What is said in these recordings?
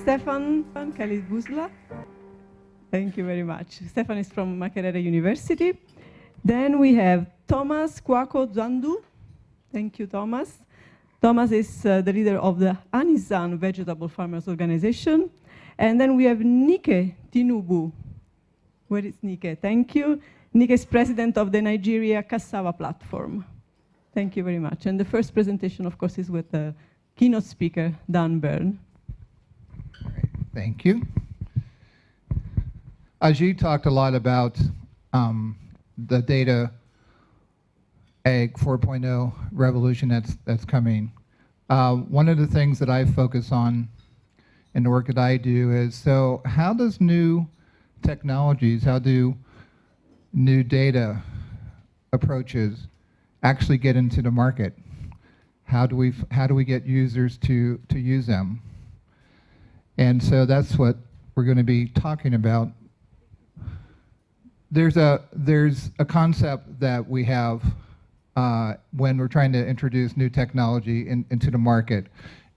Stefan Kalibuzla. Thank you very much. Stefan is from Makerere University. Then we have Thomas Kwako Zandu. Thank you, Thomas. Thomas is the leader of the Anizan Vegetable Farmers Organization. And then we have Nike Tinubu. Where is Nike? Thank you. Nike is president of the Nigeria Cassava Platform. Thank you very much. And the first presentation, of course, is with the keynote speaker, Dan Berne. Thank you. Ajit talked a lot about the data ag 4.0 revolution that's coming. One of the things that I focus on in the work that I do is, so how does new technologies, how do new data approaches actually get into the market? How do we get users to use them? And so that's what we're going to be talking about. There's a concept that we have when we're trying to introduce new technology into the market,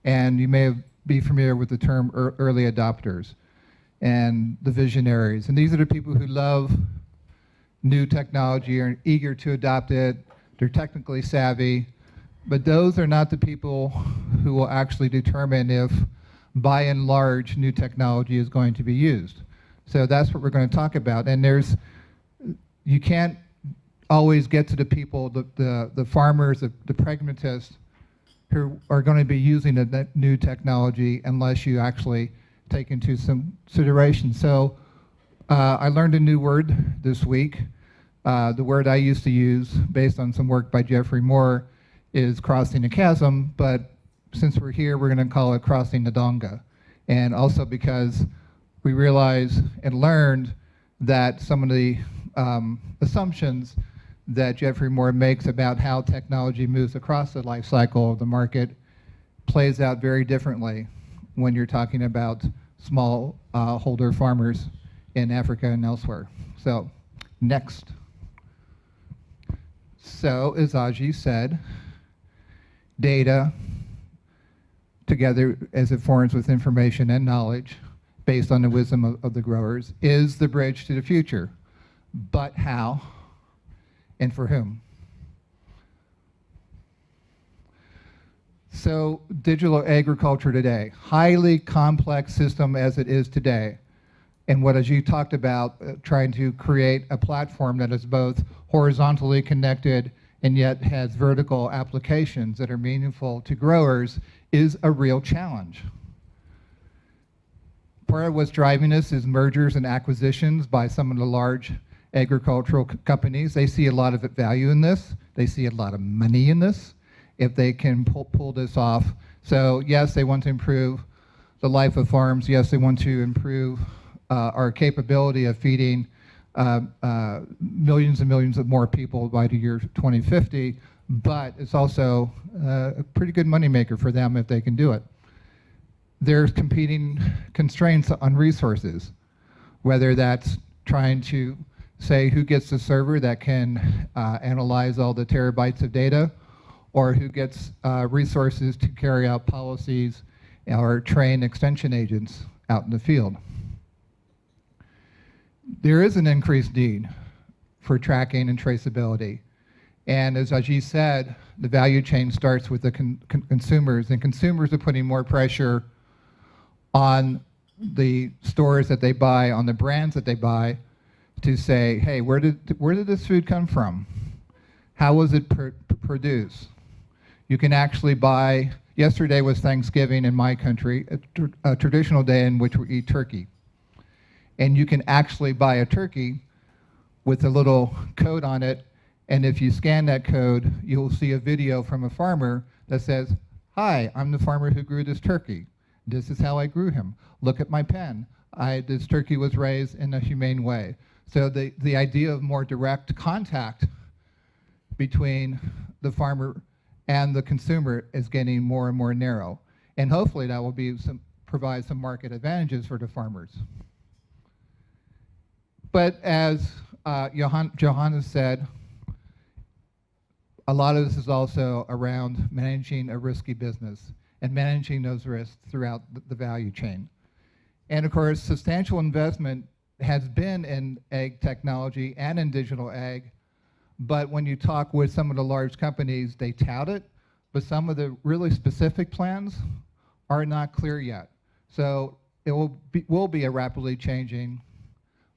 and you may be familiar with the term early adopters and the visionaries. And these are the people who love new technology, are eager to adopt it, they're technically savvy, but those are not the people who will actually determine if, by and large, new technology is going to be used. So that's what we're going to talk about. And you can't always get to the people, the farmers, the pragmatists who are going to be using the new technology unless you actually take into some consideration. So I learned a new word this week. The word I used to use, based on some work by Jeffrey Moore, is crossing a chasm, but since we're here, we're going to call it crossing the Donga. And also because we realized and learned that some of the assumptions that Jeffrey Moore makes about how technology moves across the life cycle of the market plays out very differently when you're talking about small holder farmers in Africa and elsewhere. So, next. So, as Aji said, data, together as it forms with information and knowledge, based on the wisdom of the growers, is the bridge to the future. But how and for whom? So, digital agriculture today, highly complex system as it is today. And what, as you talked about, trying to create a platform that is both horizontally connected and yet has vertical applications that are meaningful to growers is a real challenge. Part of what's driving this is mergers and acquisitions by some of the large agricultural companies. They see a lot of value in this. They see a lot of money in this if they can pull this off. So yes, they want to improve the life of farms. Yes, they want to improve our capability of feeding millions and millions of more people by the year 2050, but it's also a pretty good moneymaker for them if they can do it. There's competing constraints on resources, whether that's trying to say who gets the server that can analyze all the terabytes of data, or who gets resources to carry out policies or train extension agents out in the field. There is an increased need for tracking and traceability. And as Ajit said, the value chain starts with the consumers, and consumers are putting more pressure on the stores that they buy, on the brands that they buy, to say, hey, where did this food come from? How was it produced? You can actually buy, yesterday was Thanksgiving in my country, a traditional day in which we eat turkey. And you can actually buy a turkey with a little code on it, and if you scan that code, you'll see a video from a farmer that says, hi, I'm the farmer who grew this turkey. This is how I grew him. Look at my pen. This turkey was raised in a humane way. So the idea of more direct contact between the farmer and the consumer is getting more and more narrow. And hopefully that will provide some market advantages for the farmers. But as Johannes said, a lot of this is also around managing a risky business and managing those risks throughout the value chain. And of course, substantial investment has been in ag technology and in digital ag, but when you talk with some of the large companies, they tout it, but some of the really specific plans are not clear yet. So it will be a rapidly changing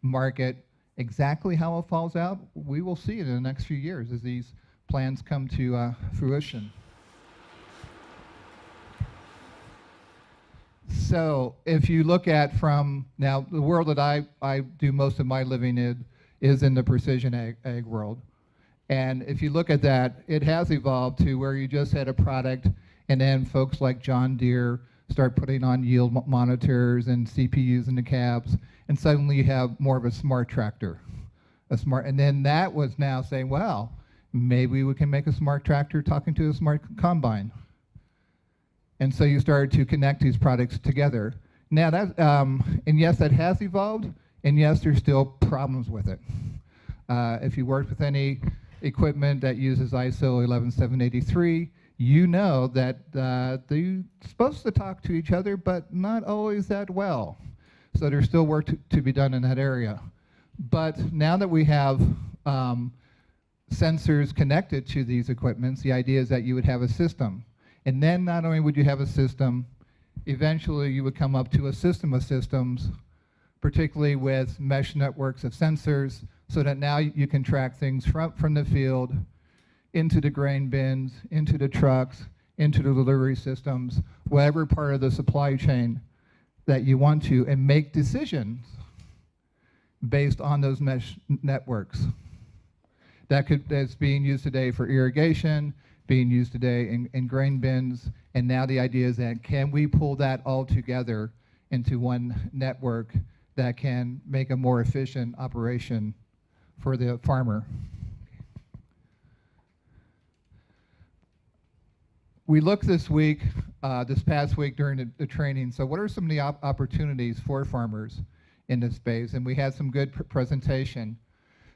market. Exactly how it falls out, we will see it in the next few years as these plans come to fruition. So if you look at from, now the world that I do most of my living in is in the precision ag world. And if you look at that, it has evolved to where you just had a product and then folks like John Deere start putting on yield monitors and CPUs in the cabs, and suddenly you have more of a smart tractor. And then that was now saying, well, maybe we can make a smart tractor talking to a smart combine. And so you started to connect these products together. Now that, and yes, that has evolved, and yes, there's still problems with it. If you work with any equipment that uses ISO 11783, you know that they're supposed to talk to each other, but not always that well. So there's still work to be done in that area. But now that we have sensors connected to these equipments, the idea is that you would have a system. And then not only would you have a system, eventually you would come up to a system of systems, particularly with mesh networks of sensors, so that now you can track things from the field into the grain bins, into the trucks, into the delivery systems, whatever part of the supply chain that you want to, and make decisions based on those mesh networks. That's being used today for irrigation, being used today in grain bins, and now the idea is that can we pull that all together into one network that can make a more efficient operation for the farmer. We looked this past week during the training, so what are some of the opportunities for farmers in this space? And we had some good presentation.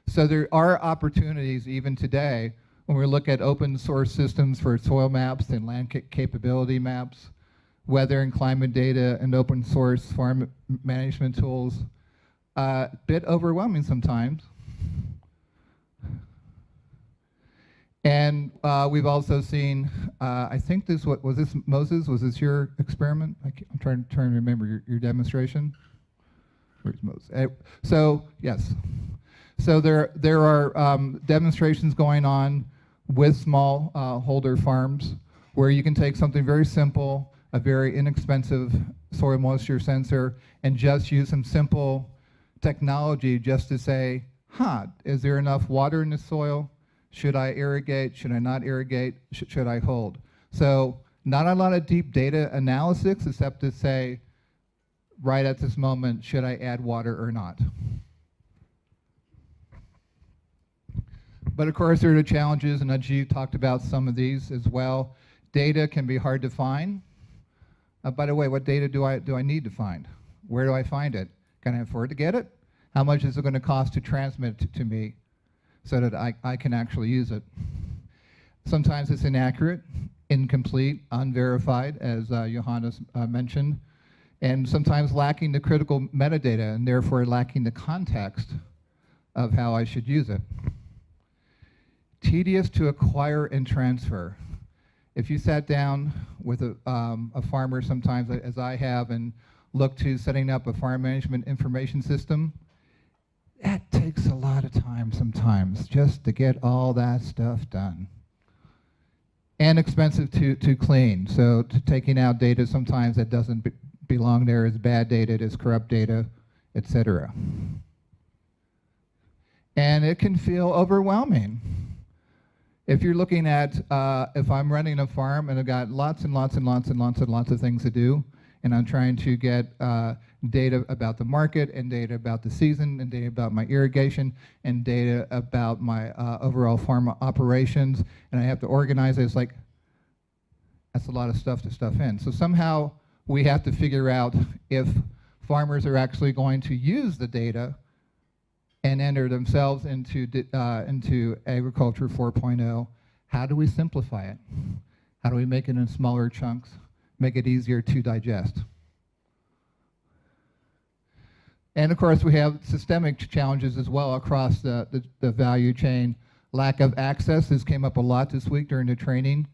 So there are opportunities even today when we look at open source systems for soil maps and land capability maps, weather and climate data, and open source farm management tools. A bit overwhelming sometimes. And we've also seen, I think this, was this Moses? Was this your experiment? I'm trying to remember your demonstration. Where's Moses? So, yes. So there are demonstrations going on with small holder farms where you can take something very simple, a very inexpensive soil moisture sensor, and just use some simple technology just to say, is there enough water in the soil? Should I irrigate? Should I not irrigate? Should I hold? So not a lot of deep data analysis except to say, right at this moment, should I add water or not? But of course, there are the challenges, and Ajit talked about some of these as well. Data can be hard to find. By the way, what data do I need to find? Where do I find it? Can I afford to get it? How much is it going to cost to transmit it to me so that I can actually use it? Sometimes it's inaccurate, incomplete, unverified, as Johannes mentioned, and sometimes lacking the critical metadata and therefore lacking the context of how I should use it. Tedious to acquire and transfer. If you sat down with a farmer sometimes, as I have, and looked to setting up a farm management information system, that takes a lot of time sometimes just to get all that stuff done. And expensive to clean. So taking out data sometimes that doesn't belong there is bad data, it is corrupt data, etc. And it can feel overwhelming. If you're looking at, if I'm running a farm and I've got lots and lots and lots and lots and lots of things to do, and I'm trying to get data about the market, and data about the season, and data about my irrigation, and data about my overall farm operations, and I have to organize it, it's like, that's a lot of stuff to stuff in. So somehow we have to figure out if farmers are actually going to use the data and enter themselves into Agriculture 4.0, how do we simplify it? How do we make it in smaller chunks, make it easier to digest? And of course, we have systemic challenges as well across the value chain. Lack of access, this came up a lot this week during the training.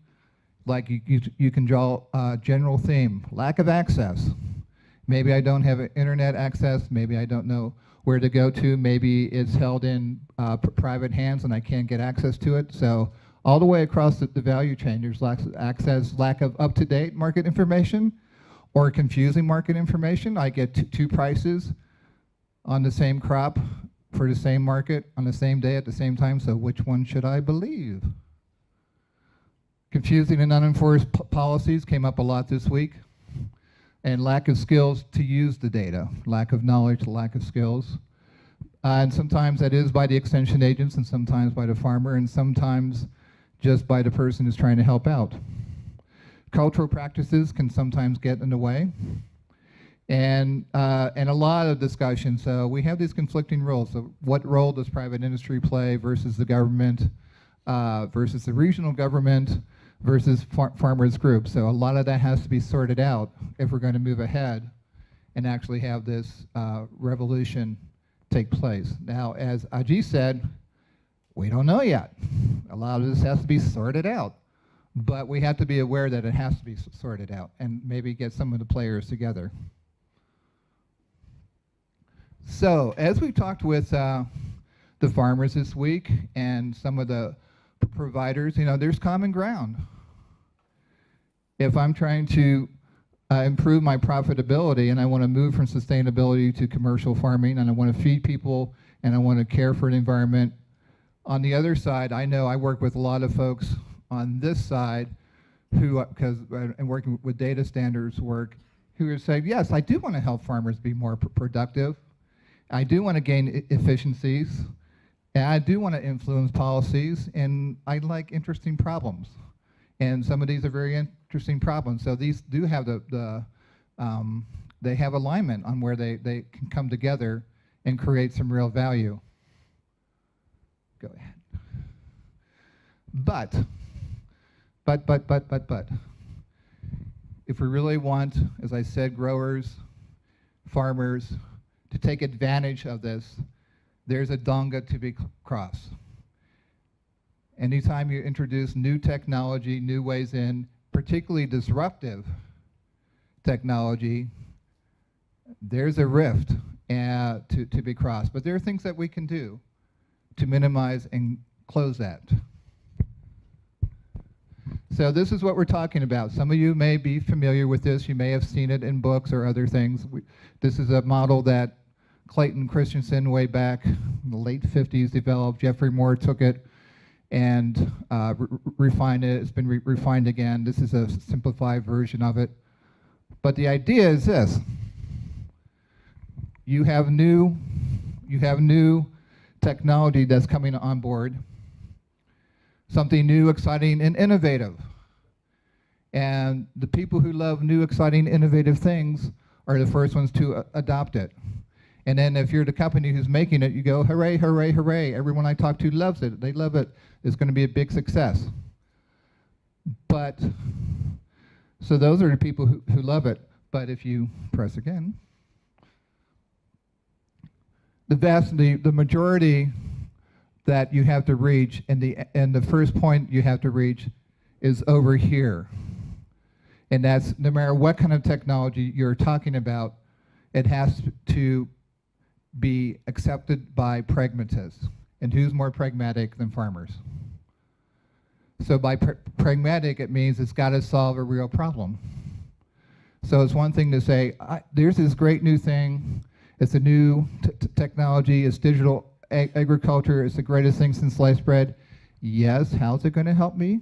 Like you can draw a general theme, lack of access. Maybe I don't have internet access, maybe I don't know where to go to, maybe it's held in private hands and I can't get access to it. So all the way across the value chain, there's lack of access, lack of up-to-date market information, or confusing market information. I get two prices on the same crop for the same market on the same day at the same time, so which one should I believe? Confusing and unenforced policies came up a lot this week, and lack of skills to use the data, lack of knowledge, lack of skills. And sometimes that is by the extension agents, and sometimes by the farmer, and sometimes just by the person who's trying to help out. Cultural practices can sometimes get in the way, and a lot of discussion. So we have these conflicting roles. So what role does private industry play versus the government, versus the regional government, versus farmers groups? So a lot of that has to be sorted out if we're going to move ahead and actually have this revolution take place. Now, as Aji said, we don't know yet. A lot of this has to be sorted out. But we have to be aware that it has to be sorted out and maybe get some of the players together. So as we talked with the farmers this week and some of the providers, you know, there's common ground. If I'm trying to improve my profitability and I want to move from sustainability to commercial farming and I want to feed people and I want to care for the environment, on the other side, I know I work with a lot of folks on this side who, because and working with data standards work, who are saying, yes, I do want to help farmers be more productive. I do want to gain efficiencies, and I do want to influence policies, and I like interesting problems. And some of these are very interesting problems. So these do have they have alignment on where they can come together and create some real value. Go ahead. But, if we really want, as I said, growers, farmers, to take advantage of this, there's a donga to be crossed. Anytime you introduce new technology, new ways in, particularly disruptive technology, there's a rift to be crossed. But there are things that we can do to minimize and close that. So this is what we're talking about. Some of you may be familiar with this. You may have seen it in books or other things. This is a model that Clayton Christensen way back in the late 50s developed. Jeffrey Moore took it and refined it. It's been refined again. This is a simplified version of it. But the idea is this. You have new technology that's coming on board. Something new, exciting, and innovative. And the people who love new, exciting, innovative things are the first ones to adopt it. And then if you're the company who's making it, you go, hooray, hooray, hooray. Everyone I talk to loves it. They love it. It's going to be a big success. But, so those are the people who love it. But if you press again, the majority that you have to reach, and the first point you have to reach is over here. And that's no matter what kind of technology you're talking about, it has to be accepted by pragmatists. And who's more pragmatic than farmers? So by pragmatic, it means it's got to solve a real problem. So it's one thing to say, there's this great new thing, it's a new technology, it's digital agriculture, is the greatest thing since sliced bread. Yes, how's it going to help me?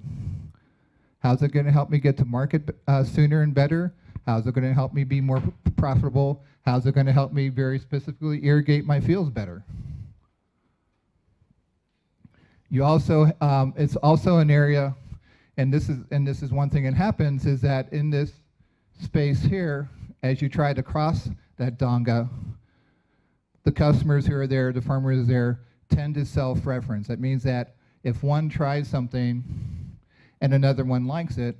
How's it going to help me get to market sooner and better? How's it going to help me be more profitable? How's it going to help me very specifically irrigate my fields better? You also, it's also an area, and this is one thing that happens, is that in this space here, as you try to cross that donga, the customers who are there, the farmers there, tend to self-reference. That means that if one tries something and another one likes it,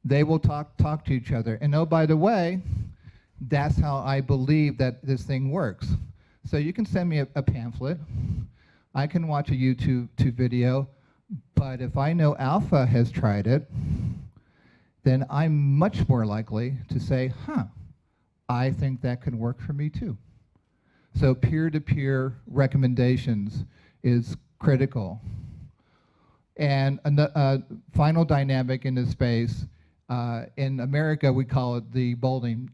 they will talk to each other. And oh, by the way, that's how I believe that this thing works. So you can send me a pamphlet. I can watch a YouTube video. But if I know Alpha has tried it, then I'm much more likely to say, huh, I think that can work for me too. So peer-to-peer recommendations is critical. And a final dynamic in this space, in America we call it the bowling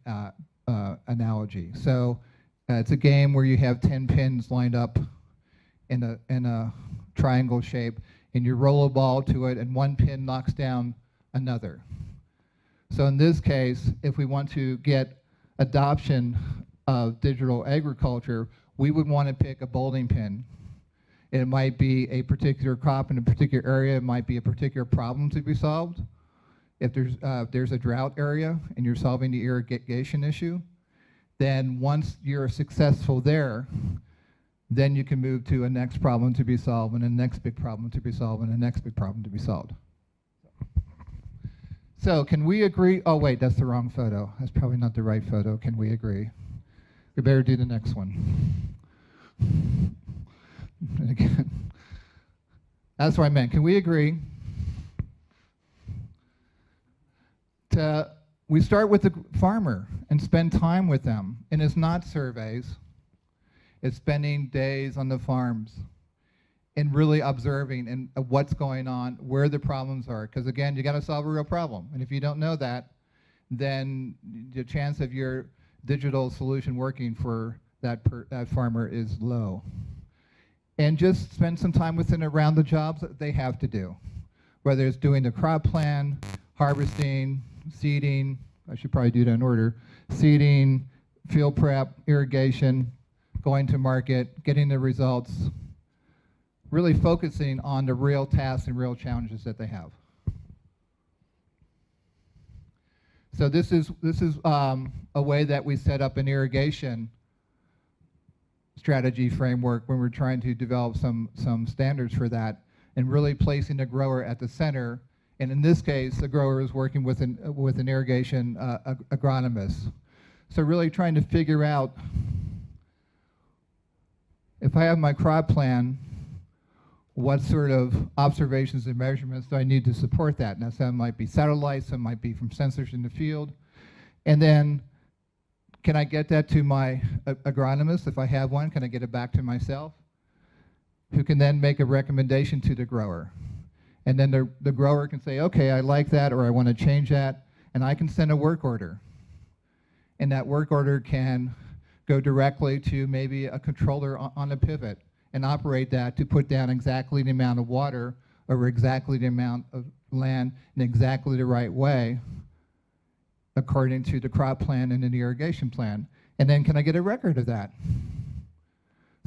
analogy. So it's a game where you have 10 pins lined up in a triangle shape, and you roll a ball to it, and one pin knocks down another. So in this case, if we want to get adoption of digital agriculture, we would want to pick a bowling pin. It might be a particular crop in a particular area. It might be a particular problem to be solved. If there's a drought area and you're solving the irrigation issue, then once you're successful there, then you can move to a next problem to be solved, and a next big problem to be solved, and a next big problem to be solved. So can we agree? Oh wait, that's the wrong photo. That's probably not the right photo. Can we agree? We better do the next one. And again, that's what I meant. Can we agree? We start with the farmer and spend time with them, and it's not surveys. It's spending days on the farms and really observing and what's going on, where the problems are. Because again, you got to solve a real problem. And if you don't know that, then the chance of your digital solution working for that farmer is low. And just spend some time with them around the jobs that they have to do. Whether it's doing the crop plan, harvesting, seeding, I should probably do that in order, seeding, field prep, irrigation, going to market, getting the results, really focusing on the real tasks and real challenges that they have. So this is a way that we set up an irrigation strategy framework when we're trying to develop some standards for that, and really placing the grower at the center. And in this case, the grower is working with an irrigation agronomist. So really trying to figure out, if I have my crop plan, what sort of observations and measurements do I need to support that? Now, some might be satellites, some might be from sensors in the field. And then, can I get that to my agronomist? If I have one, can I get it back to myself? Who can then make a recommendation to the grower. And then the grower can say, okay, I like that, or I want to change that, and I can send a work order. And that work order can go directly to maybe a controller on a pivot and operate that to put down exactly the amount of water over exactly the amount of land in exactly the right way according to the crop plan and an irrigation plan. And then can I get a record of that?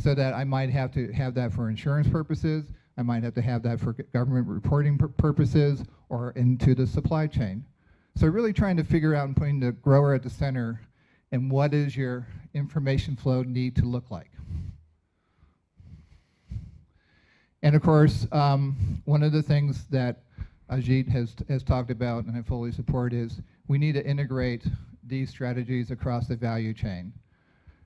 So that I might have to have that for insurance purposes, I might have to have that for government reporting purposes, or into the supply chain. So really trying to figure out and putting the grower at the center, and what does your information flow need to look like? And of course, one of the things that Ajit has talked about, and I fully support, is we need to integrate these strategies across the value chain.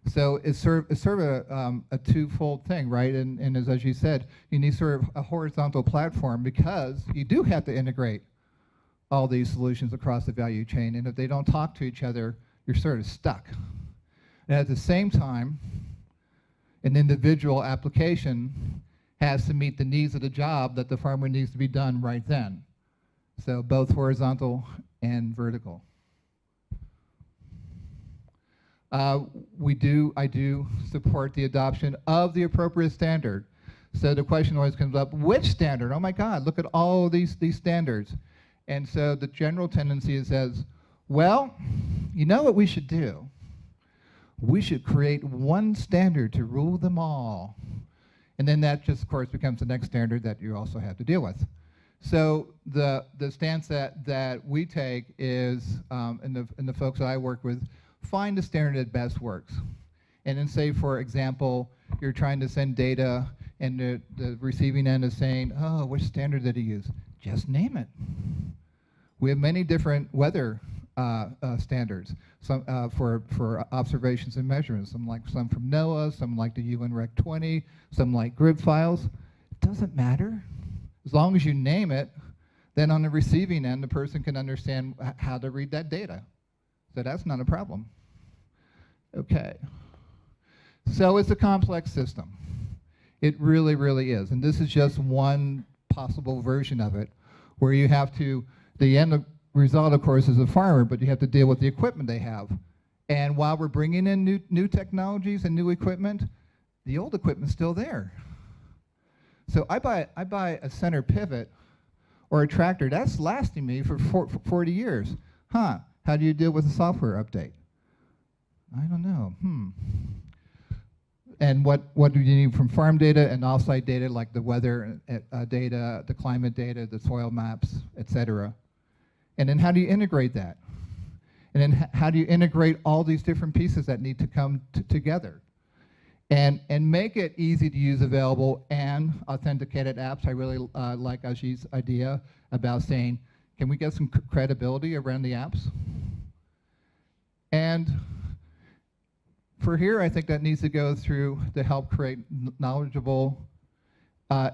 So it's sort of a twofold thing, right? And as Ajit said, you need sort of a horizontal platform, because you do have to integrate all these solutions across the value chain. And if they don't talk to each other, you're sort of stuck. And at the same time, an individual application has to meet the needs of the job that the farmer needs to be done right then. So both horizontal and vertical. I do support the adoption of the appropriate standard. So the question always comes up, which standard? Oh my God, look at all these standards. And so the general tendency says, well, you know what we should do? We should create one standard to rule them all. And then that just, of course, becomes the next standard that you also have to deal with. So the stance that we take is, and the folks that I work with, find a standard that best works. And then say, for example, you're trying to send data and the receiving end is saying, oh, which standard did he use? Just name it. We have many different weather standards, some for observations and measurements. Some from NOAA, some like the UN Rec 20, some like grid files. It doesn't matter. As long as you name it, then on the receiving end, the person can understand how to read that data. So that's not a problem. Okay. So it's a complex system. It really, really is. And this is just one possible version of it, where you have to, the end result, of course, is a farmer, but you have to deal with the equipment they have. And while we're bringing in new technologies and new equipment, the old equipment's still there. So I buy a center pivot or a tractor, that's lasting me for 40 years. Huh, how do you deal with a software update? I don't know, And what do you need from farm data and offsite data, like the weather data, the climate data, the soil maps, et cetera? And then how do you integrate that? And then how do you integrate all these different pieces that need to come together? And make it easy to use, available, and authenticated apps. I really like Ajit's idea about saying, can we get some credibility around the apps? And for here, I think that needs to go through to help create knowledgeable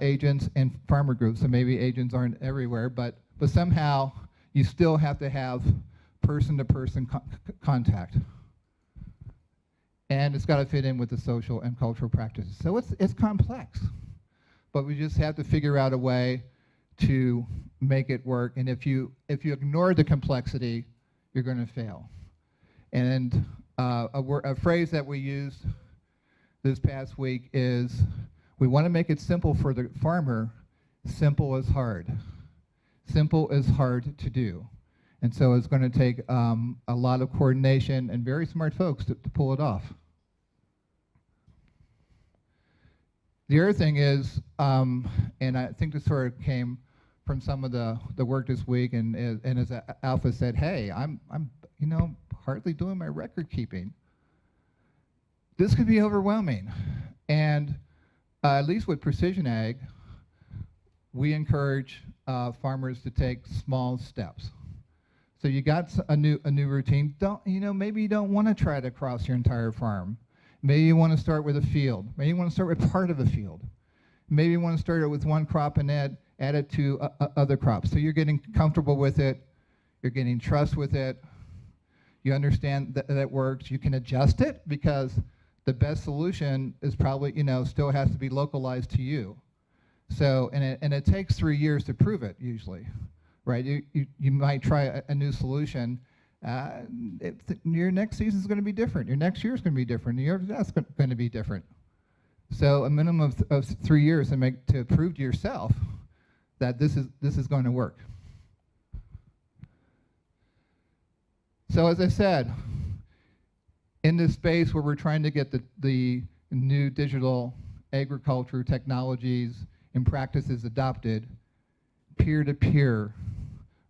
agents and farmer groups. So maybe agents aren't everywhere, but somehow you still have to have person-to-person contact. And it's got to fit in with the social and cultural practices. So it's complex, but we just have to figure out a way to make it work. And if you ignore the complexity, you're going to fail. And a phrase that we used this past week is, we want to make it simple for the farmer. Simple is hard. Simple is hard to do. And so it's going to take a lot of coordination and very smart folks to pull it off. The other thing is, and I think this sort of came from some of the work this week, and as Alpha said, hey, I'm hardly doing my record keeping. This could be overwhelming. And at least with Precision Ag, we encourage farmers to take small steps. So you got a new routine. Maybe you don't want to try to cross your entire farm. Maybe you want to start with a field. Maybe you want to start with part of a field. Maybe you want to start it with one crop and add it to other crops. So you're getting comfortable with it. You're getting trust with it. You understand that it works. You can adjust it, because the best solution is probably, still has to be localized to you. So, and it takes 3 years to prove it usually, right? You might try a new solution. Your next season is going to be different. Your next year is going to be different. That's going to be different. So a minimum of 3 years to prove to yourself that this is going to work. So as I said, in this space where we're trying to get the new digital agriculture technologies and practices adopted, peer-to-peer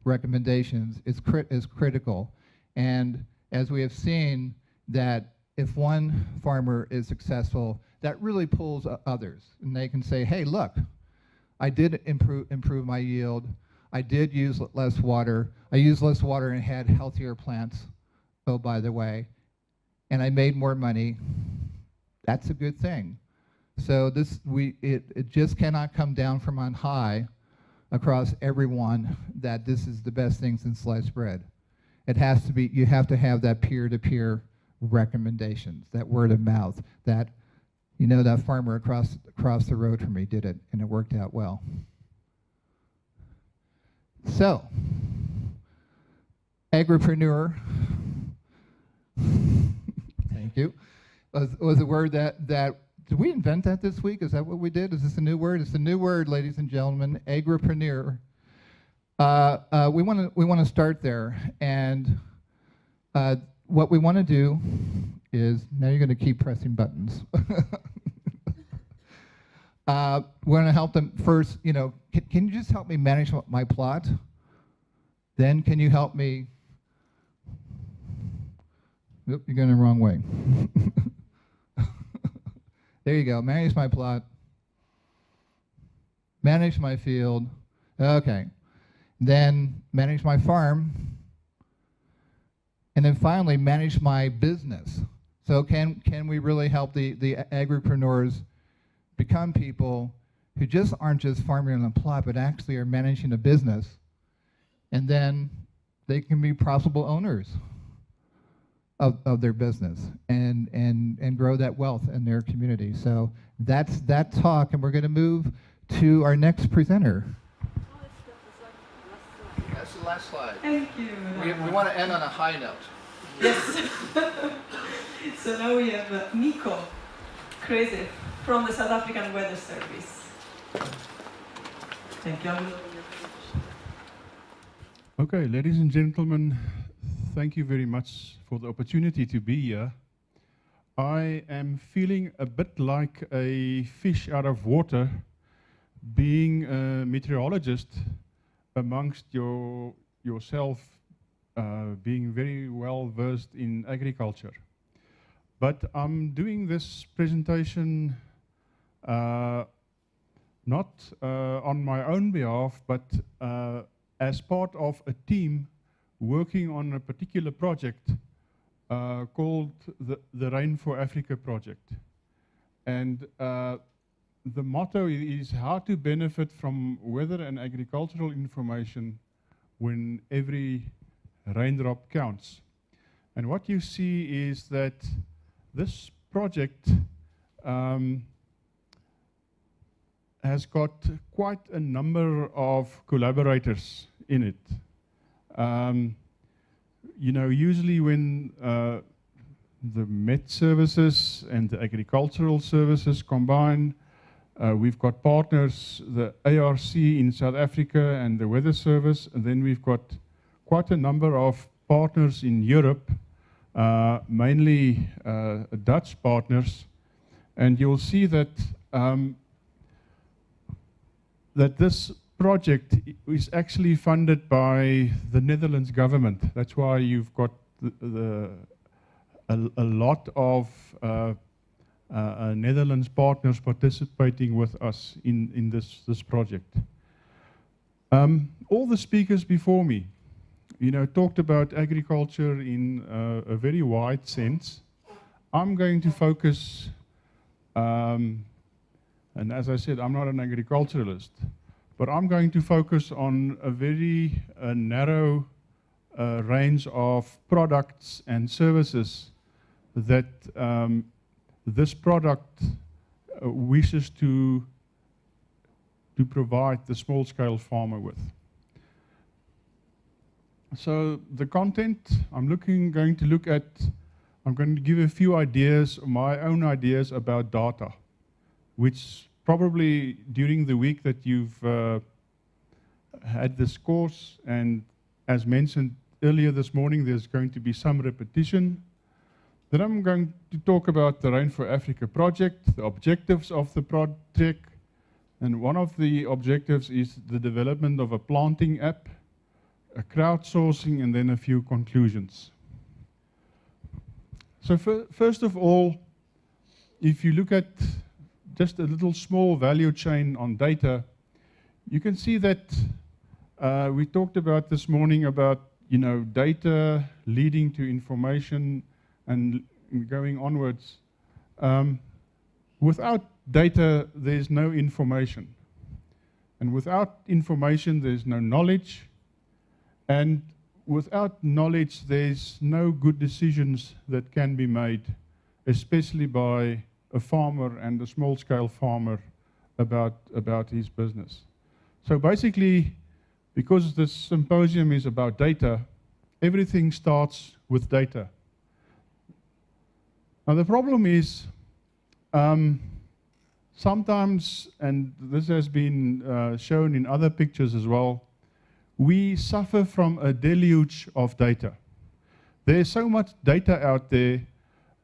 recommendations is critical. And as we have seen, that if one farmer is successful, that really pulls others. And they can say, hey, look, I did improve my yield. I did use less water. I used less water and had healthier plants, oh, by the way. And I made more money. That's a good thing. So it just cannot come down from on high across everyone that this is the best thing since sliced bread. It has to be, you have to have that peer-to-peer recommendations, that word of mouth, that, that farmer across the road from me did it and it worked out well. So, agripreneur, thank you, was a word that, did we invent that this week? Is that what we did? Is this a new word? It's a new word, ladies and gentlemen, agripreneur. We want to start there, and what we want to do is, now you're going to keep pressing buttons. We're going to help them first, can you just help me manage my plot? Then can you help me, oop, you're going the wrong way. There you go, manage my plot, manage my field, okay. Then manage my farm, And then finally, manage my business. So can we really help the agripreneurs become people who just aren't just farming on the plot, but actually are managing a business, and then they can be profitable owners of their business and grow that wealth in their community. So that's that talk, and we're going to move to our next presenter. That's the last slide. Thank you. We want to end on a high note. Yes. So now we have Miko, crazy, from the South African Weather Service. Thank you. Okay, ladies and gentlemen, thank you very much for the opportunity to be here. I am feeling a bit like a fish out of water, being a meteorologist amongst yourself, being very well versed in agriculture. But I'm doing this presentation not on my own behalf, but as part of a team working on a particular project called the Rain for Africa project. And the motto is how to benefit from weather and agricultural information when every raindrop counts. And what you see is that this project has got quite a number of collaborators in it. You know, usually when the Met services and the agricultural services combine, we've got partners, the ARC in South Africa and the Weather Service, and then we've got quite a number of partners in Europe, mainly Dutch partners, and you'll see that that this project is actually funded by the Netherlands government. That's why you've got a lot of Netherlands partners participating with us in this project. All the speakers before me, you know, talked about agriculture in a very wide sense. I'm going to focus, and as I said, I'm not an agriculturalist, but I'm going to focus on a very narrow range of products and services that this product wishes to provide the small-scale farmer with. So the content I'm going to look at, I'm going to give a few ideas, my own ideas about data, which probably during the week that you've had this course, and as mentioned earlier this morning, there's going to be some repetition. Then I'm going to talk about the Rain for Africa project, the objectives of the project, and one of the objectives is the development of a planting app, a crowdsourcing, and then a few conclusions. So first of all, if you look at just a little small value chain on data, you can see that we talked about this morning about, you know, data leading to information and going onwards. Without data, there's no information. And without information, there's no knowledge. And without knowledge, there's no good decisions that can be made, especially by a farmer and a small-scale farmer about his business. So basically, because this symposium is about data, everything starts with data. Now the problem is, sometimes, and this has been shown in other pictures as well, we suffer from a deluge of data. There's so much data out there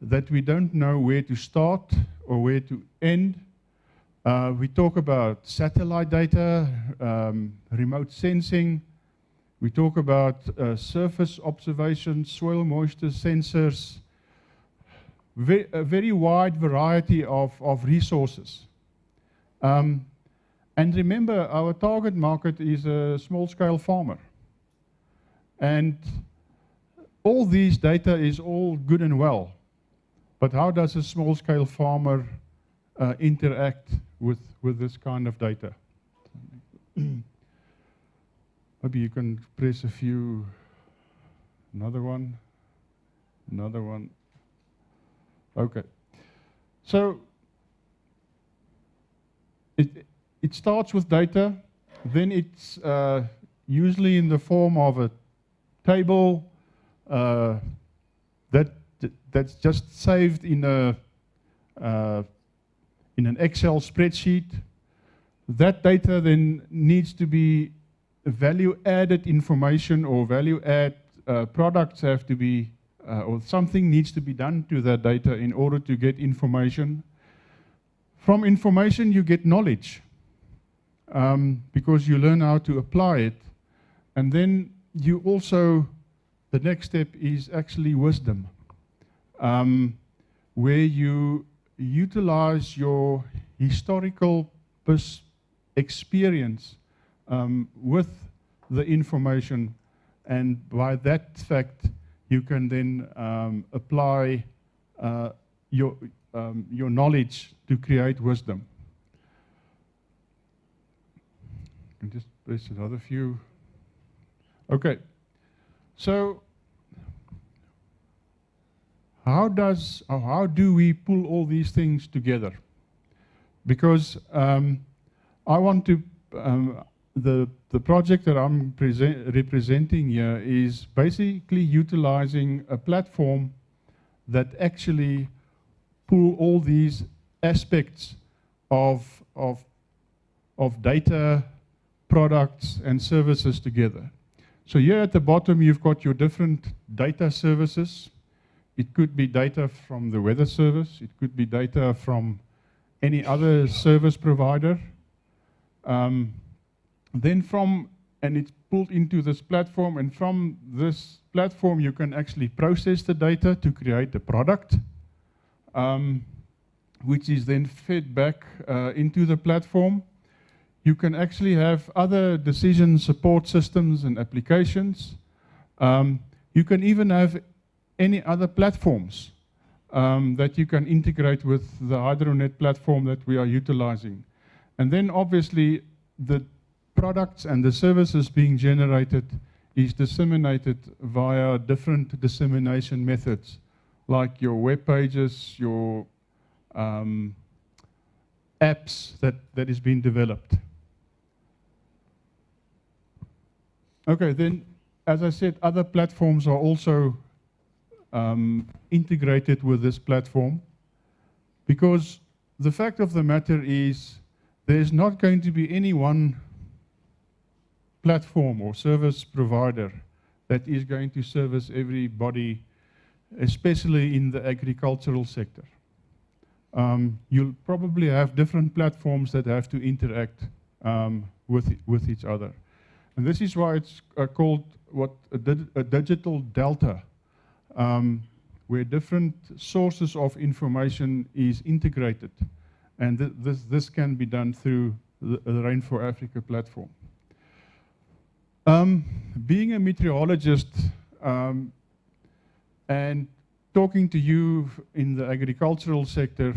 that we don't know where to start or where to end. We talk about satellite data, remote sensing. We talk about surface observations, soil moisture sensors, a very wide variety of resources. And remember, our target market is a small-scale farmer. And all these data is all good and well, but how does a small-scale farmer interact with this kind of data? Maybe you can press a few, another one. Okay. So it starts with data, then it's usually in the form of a table that's just saved in an Excel spreadsheet. That data then needs to be value-added information, or value-add products have to be, or something needs to be done to that data in order to get information. From information you get knowledge, because you learn how to apply it. And then you also, the next step is actually wisdom, where you utilize your historical experience with the information, and by that fact you can then apply your knowledge to create wisdom. I can just press another few. Okay, so how do we pull all these things together? Because I want to, the project that I'm representing here is basically utilizing a platform that actually pull all these aspects of data, products and services together. So here at the bottom you've got your different data services. It could be data from the weather service, it could be data from any other service provider. And it's pulled into this platform, and from this platform you can actually process the data to create a product, which is then fed back into the platform. You can actually have other decision support systems and applications. You can even have any other platforms that you can integrate with the HydroNet platform that we are utilizing. And then obviously the products and the services being generated is disseminated via different dissemination methods, like your web pages, your apps that is being developed. Okay, then as I said, other platforms are also integrated with this platform, because the fact of the matter is there's not going to be any one platform or service provider that is going to service everybody, especially in the agricultural sector. You'll probably have different platforms that have to interact with each other. And this is why it's called a digital delta, where different sources of information is integrated. And this can be done through the Rain for Africa platform. Being a meteorologist and talking to you in the agricultural sector,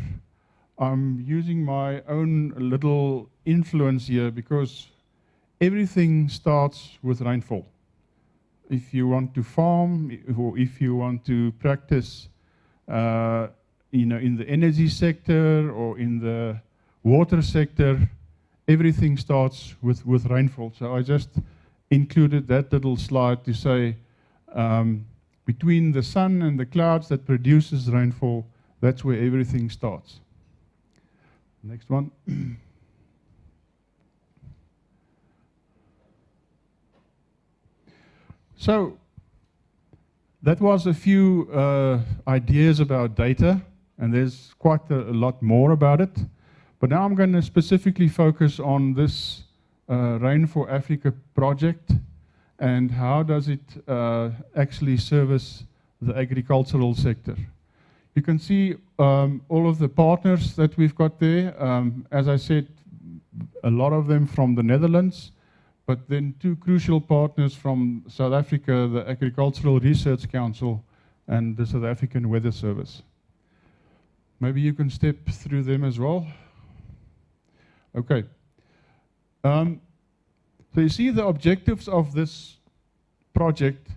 I'm using my own little influence here, because everything starts with rainfall. If you want to farm, or if you want to practice in the energy sector or in the water sector, everything starts with rainfall. So I just included that little slide to say between the sun and the clouds that produces rainfall, that's where everything starts. Next one. So that was a few ideas about data, and there's quite a lot more about it. But now I'm going to specifically focus on this Rain for Africa project, and how does it actually service the agricultural sector. You can see all of the partners that we've got there. As I said, a lot of them from the Netherlands, but then two crucial partners from South Africa, the Agricultural Research Council and the South African Weather Service. Maybe you can step through them as well. Okay. So you see the objectives of this project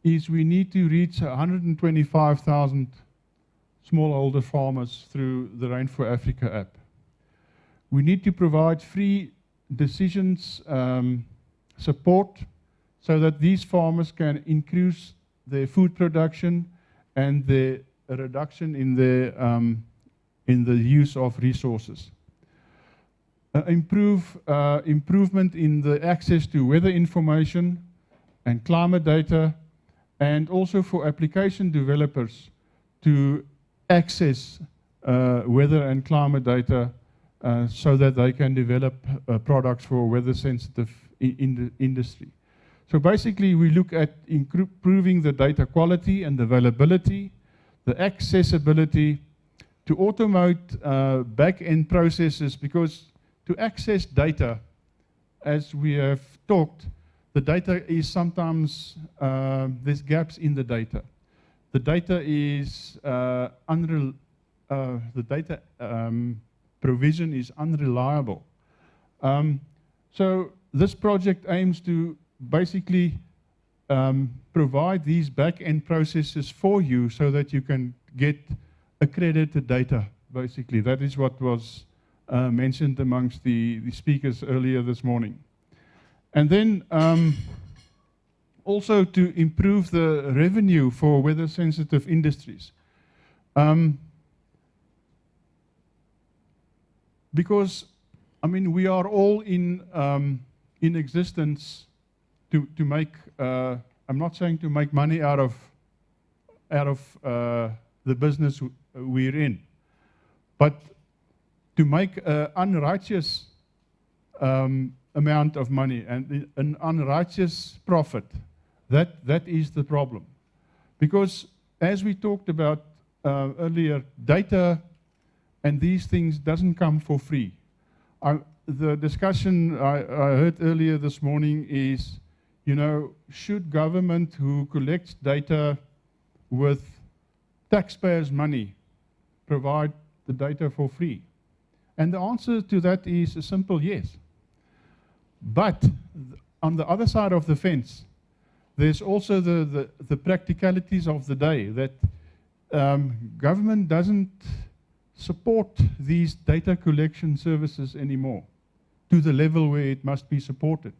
is we need to reach 125,000 smallholder farmers through the Rain for Africa app. We need to provide free decisions support so that these farmers can increase their food production and the reduction in the use of resources. Improvement in the access to weather information and climate data, and also for application developers to access weather and climate data so that they can develop products for weather-sensitive industry. So basically, we look at improving the data quality and availability, the accessibility, to automate back-end processes, because to access data, as we have talked, the data is sometimes, there's gaps in the data. The data is provision is unreliable. So this project aims to basically provide these back-end processes for you so that you can get accredited data, basically. That is what was mentioned amongst the speakers earlier this morning. And then also to improve the revenue for weather-sensitive industries. Because, I mean, we are all in existence to make, I'm not saying to make money out of the business we're in, but to make an unrighteous amount of money and an unrighteous profit. That is the problem. Because as we talked about earlier, data and these things doesn't come for free. The discussion I heard earlier this morning is, you know, should government who collects data with taxpayers' money provide the data for free? And the answer to that is a simple yes. But on the other side of the fence, there's also the practicalities of the day that government doesn't support these data collection services anymore to the level where it must be supported.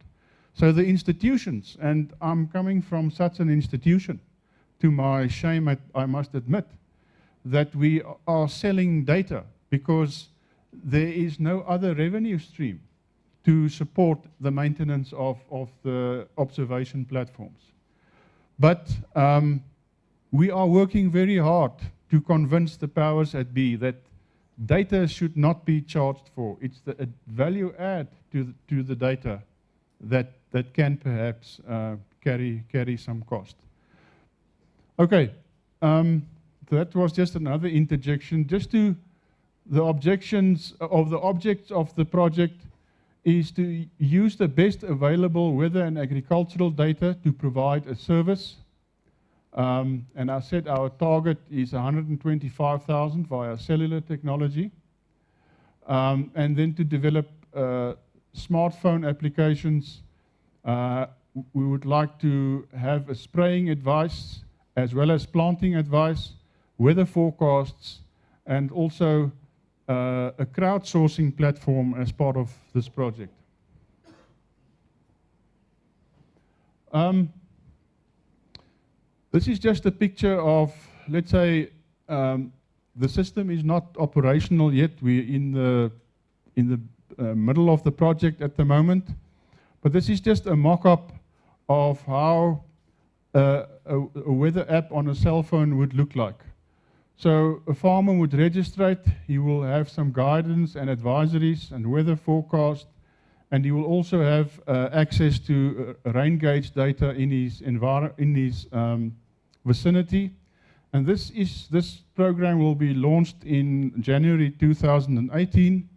So the institutions, and I'm coming from such an institution, to my shame I must admit, that we are selling data because there is no other revenue stream to support the maintenance of the observation platforms. But we are working very hard to convince the powers that be that data should not be charged for. It's the value add to the data that can perhaps carry some cost. Okay, that was just another interjection. Just to the objections of the objects of the project is to use the best available weather and agricultural data to provide a service. And I said our target is 125,000 via cellular technology. And then to develop smartphone applications, we would like to have a spraying advice as well as planting advice, weather forecasts, and also a crowdsourcing platform as part of this project. This is just a picture of, let's say, the system is not operational yet. We're in the middle of the project at the moment, but this is just a mock-up of how a weather app on a cell phone would look like. So a farmer would register it, he will have some guidance and advisories and weather forecast, and he will also have access to rain gauge data in his vicinity. And this program will be launched in January 2018,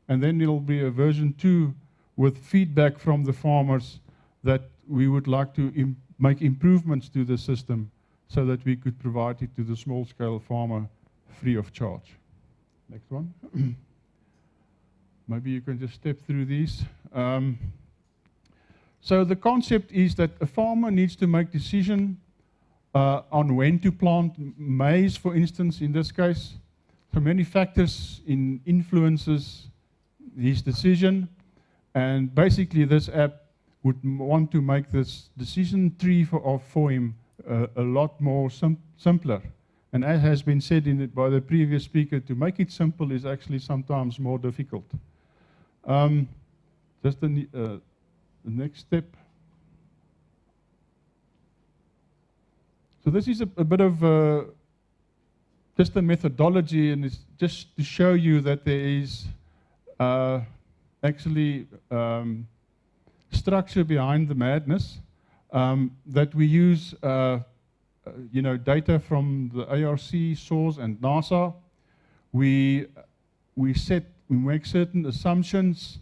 and then there will be a version 2 with feedback from the farmers that we would like to make improvements to the system so that we could provide it to the small-scale farmer free of charge. Next one. Maybe you can just step through these. So the concept is that a farmer needs to make decision on when to plant maize, for instance, in this case. So many factors influences his decision, and basically this app would want to make this decision tree for him a lot more simpler. And as has been said by the previous speaker, to make it simple is actually sometimes more difficult. Just the next step. So this is a bit of just a methodology, and it's just to show you that there is actually structure behind the madness, that we use data from the ARC source and NASA. We make certain assumptions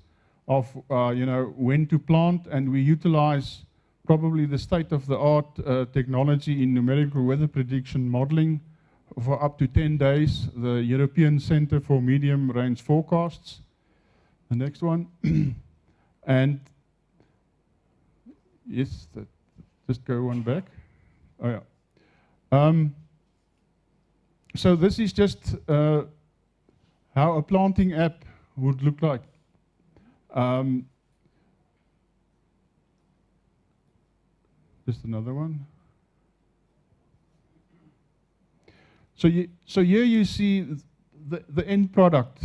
of when to plant, and we utilize probably the state-of-the-art technology in numerical weather prediction modeling for up to 10 days, the European Center for Medium Range Forecasts. The next one. And yes, just go one back. Oh yeah. So this is just how a planting app would look like. Just another one. So here you see the end product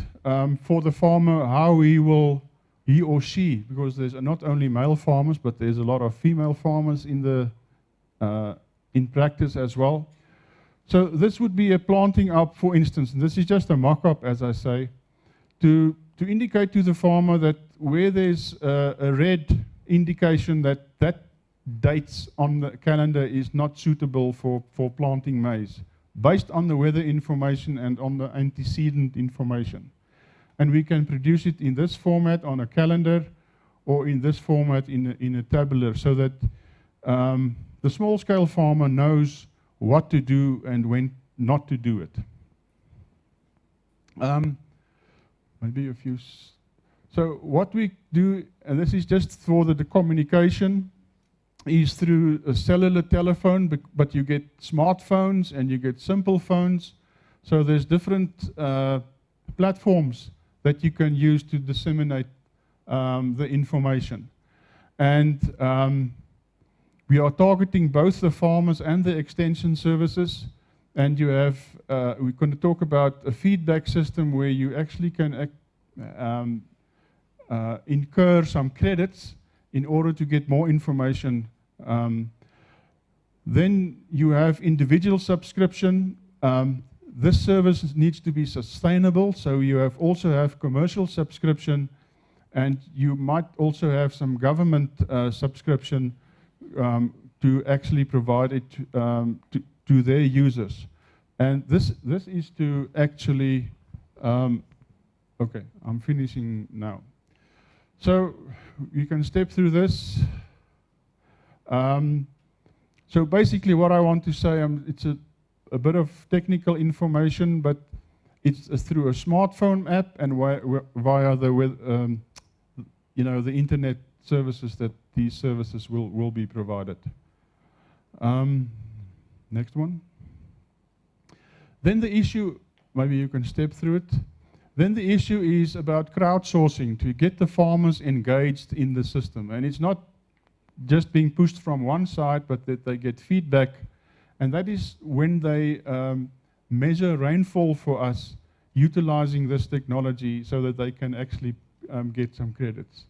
for the farmer, how he or she, because there's not only male farmers, but there's a lot of female farmers in practice as well. So this would be a planting up, for instance, and this is just a mock-up, as I say, to indicate to the farmer that where there's a red indication that dates on the calendar is not suitable for planting maize, based on the weather information and on the antecedent information. And we can produce it in this format on a calendar, or in this format in a tabular, so that the small-scale farmer knows what to do and when not to do it. Maybe a few. So what we do, and this is just for the communication, is through a cellular telephone, but you get smartphones and you get simple phones. So there's different platforms that you can use to disseminate the information. And we are targeting both the farmers and the extension services. And you have, we're going to talk about a feedback system where you actually can incur some credits in order to get more information. Then you have individual subscription. This service needs to be sustainable, so you also have commercial subscription, and you might also have some government subscription to actually provide it to their users. And this is to actually, okay, I'm finishing now. So you can step through this. So basically what I want to say, it's a bit of technical information, but it's through a smartphone app and via the the internet services that these services will be provided. Next one. Then the issue, maybe you can step through it. Then the issue is about crowdsourcing, to get the farmers engaged in the system. And it's not just being pushed from one side, but that they get feedback. And that is when they measure rainfall for us, utilizing this technology so that they can actually get some credits.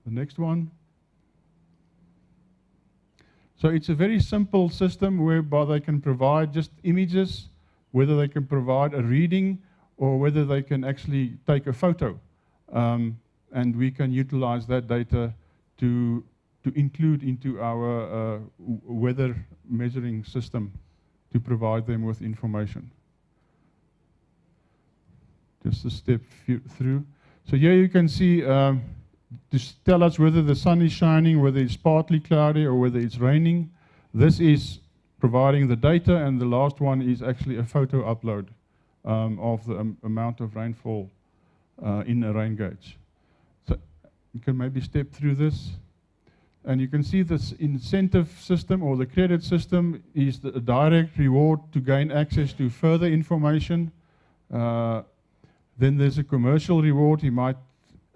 The next one. So it's a very simple system whereby they can provide just images, whether they can provide a reading or whether they can actually take a photo. And we can utilize that data to include into our weather measuring system to provide them with information. Just a step through. So here you can see tell us whether the sun is shining, whether it's partly cloudy, or whether it's raining. This is providing the data, and the last one is actually a photo upload of the amount of rainfall in a rain gauge. So you can maybe step through this. And you can see this incentive system or the credit system is a direct reward to gain access to further information. Then there's a commercial reward. You might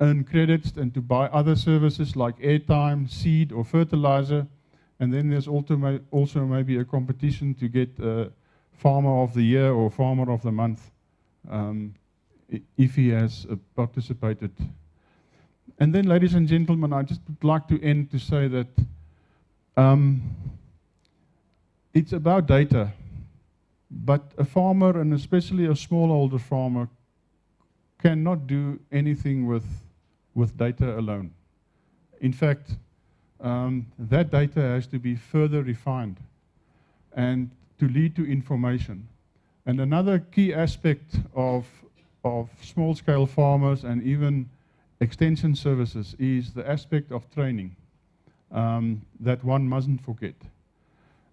earn credits and to buy other services like airtime, seed, or fertilizer. And then there's also maybe a competition to get Farmer of the Year or Farmer of the Month if he has participated. And then, ladies and gentlemen, I just would like to end to say that it's about data, but a farmer, and especially a smallholder farmer, cannot do anything with data alone. In fact, that data has to be further refined and to lead to information. And another key aspect of small-scale farmers and even extension services is the aspect of training that one mustn't forget.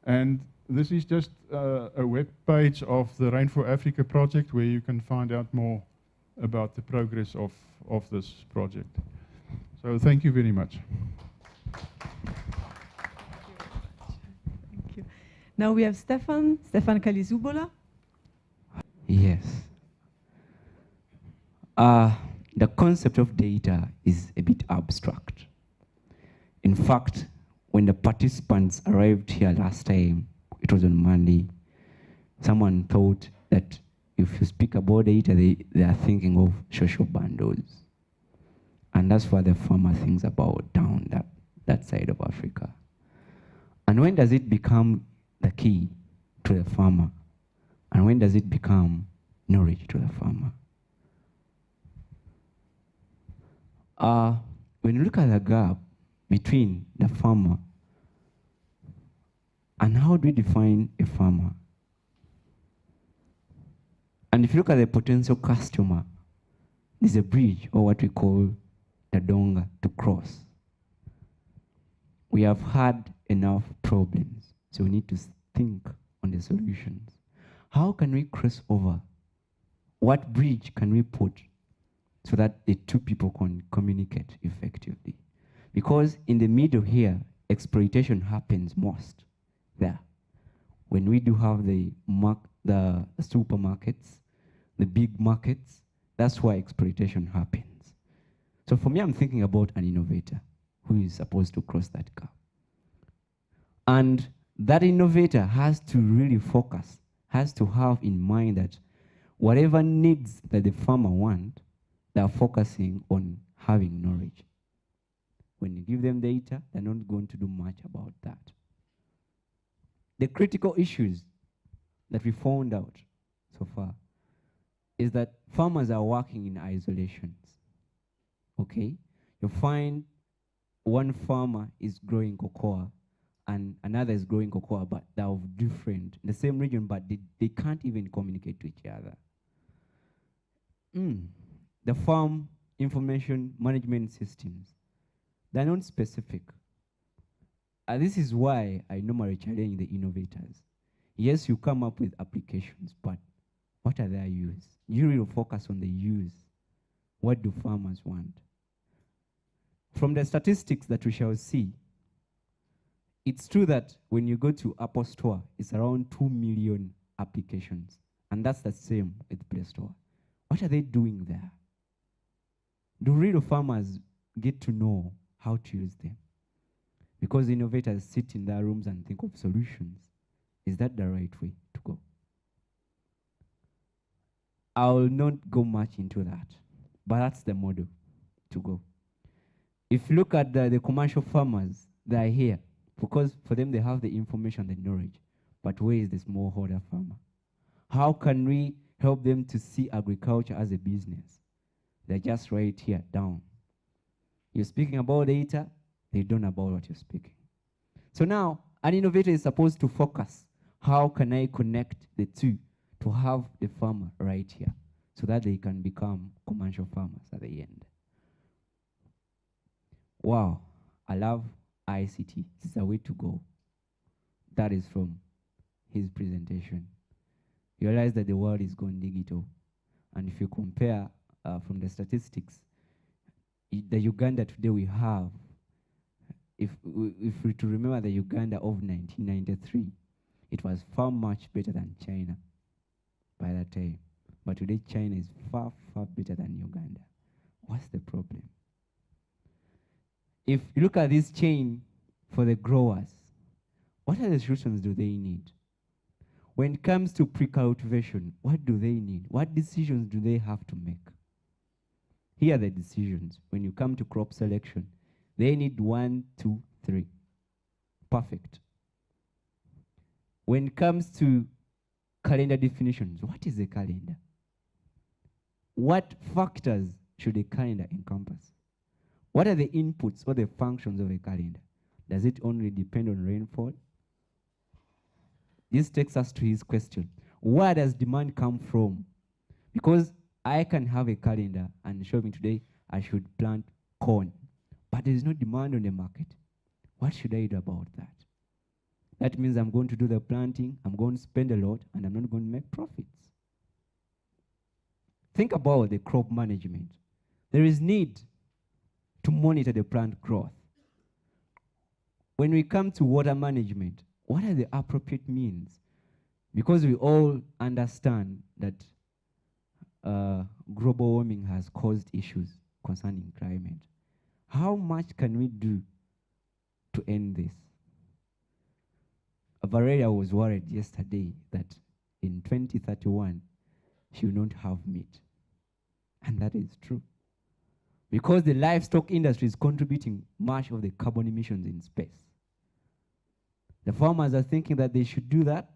And this is just a web page of the Rain for Africa project where you can find out more about the progress of this project. So thank you very much. Thank you. Now we have Stefan Kalizubola. Yes. The concept of data is a bit abstract. In fact, when the participants arrived here last time, it was on Monday, someone thought that if you speak about data, they are thinking of social bundles. And that's what the farmer thinks about down that side of Africa. And when does it become the key to the farmer? And when does it become knowledge to the farmer? When you look at the gap between the farmer and how do we define a farmer? And if you look at the potential customer, there's a bridge, or what we call the donga, to cross. We have had enough problems, so we need to think on the solutions. How can we cross over? What bridge can we put so that the two people can communicate effectively? Because in the middle here, exploitation happens most there. When we do have the supermarkets, the big markets, that's why exploitation happens. So for me, I'm thinking about an innovator who is supposed to cross that gap. And that innovator has to really focus, has to have in mind that whatever needs that the farmer wants, they are focusing on having knowledge. When you give them data, they're not going to do much about that. The critical issues that we found out so far is that farmers are working in isolations. Okay? You find one farmer is growing cocoa and another is growing cocoa, but they're of different, in the same region, but they can't even communicate to each other. The farm information management systems, they're not specific. This is why I normally challenge the innovators. Yes, you come up with applications, but what are their use? You really focus on the use. What do farmers want? From the statistics that we shall see, it's true that when you go to Apple Store, it's around 2 million applications. And that's the same with Play Store. What are they doing there? Do real farmers get to know how to use them? Because innovators sit in their rooms and think of solutions. Is that the right way to go? I will not go much into that, but that's the model to go. If you look at the commercial farmers, they are here because for them they have the information, the knowledge. But where is the smallholder farmer? How can we help them to see agriculture as a business? They're just right here down. You're speaking about data, they don't know about what you're speaking. So now, an innovator is supposed to focus. How can I connect the two to have the farmer right here so that they can become commercial farmers at the end? Wow, I love ICT. It's a way to go. That is from his presentation. You realize that the world is going digital. And if you compare from the statistics, the Uganda today we have, if we to remember the Uganda of 1993, it was far much better than China by that time. But today China is far, far better than Uganda. What's the problem? If you look at this chain for the growers, what are the solutions do they need? When it comes to pre-cultivation, what do they need? What decisions do they have to make? Here are the decisions. When you come to crop selection, they need 1, 2, 3. Perfect. When it comes to calendar definitions, what is a calendar? What factors should a calendar encompass? What are the inputs or the functions of a calendar? Does it only depend on rainfall? This takes us to his question. Where does demand come from? Because I can have a calendar and show me today I should plant corn, but there is no demand on the market. What should I do about that? That means I'm going to do the planting, I'm going to spend a lot, and I'm not going to make profits. Think about the crop management. There is need to monitor the plant growth. When we come to water management, what are the appropriate means? Because we all understand that global warming has caused issues concerning climate. How much can we do to end this? Valeria was worried yesterday that in 2031, she will not have meat. And that is true. Because the livestock industry is contributing much of the carbon emissions in space. The farmers are thinking that they should do that,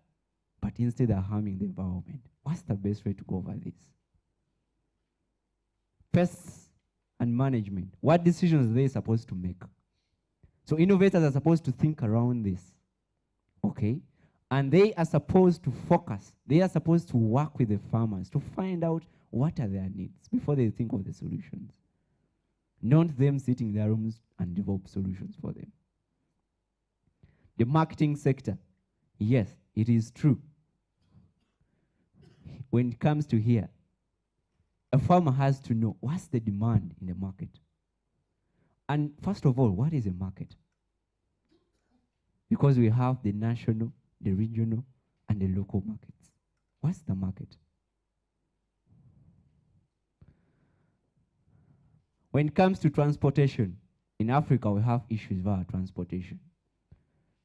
but instead they're harming the environment. What's the best way to go over this? Pests and management. What decisions are they supposed to make? So innovators are supposed to think around this, okay? And they are supposed to focus. They are supposed to work with the farmers to find out what are their needs before they think of the solutions. Not them sitting in their rooms and develop solutions for them. The marketing sector, yes, it is true. When it comes to here, a farmer has to know what's the demand in the market. And first of all, what is a market? Because we have the national, the regional, and the local markets. What's the market? When it comes to transportation, in Africa we have issues with our transportation.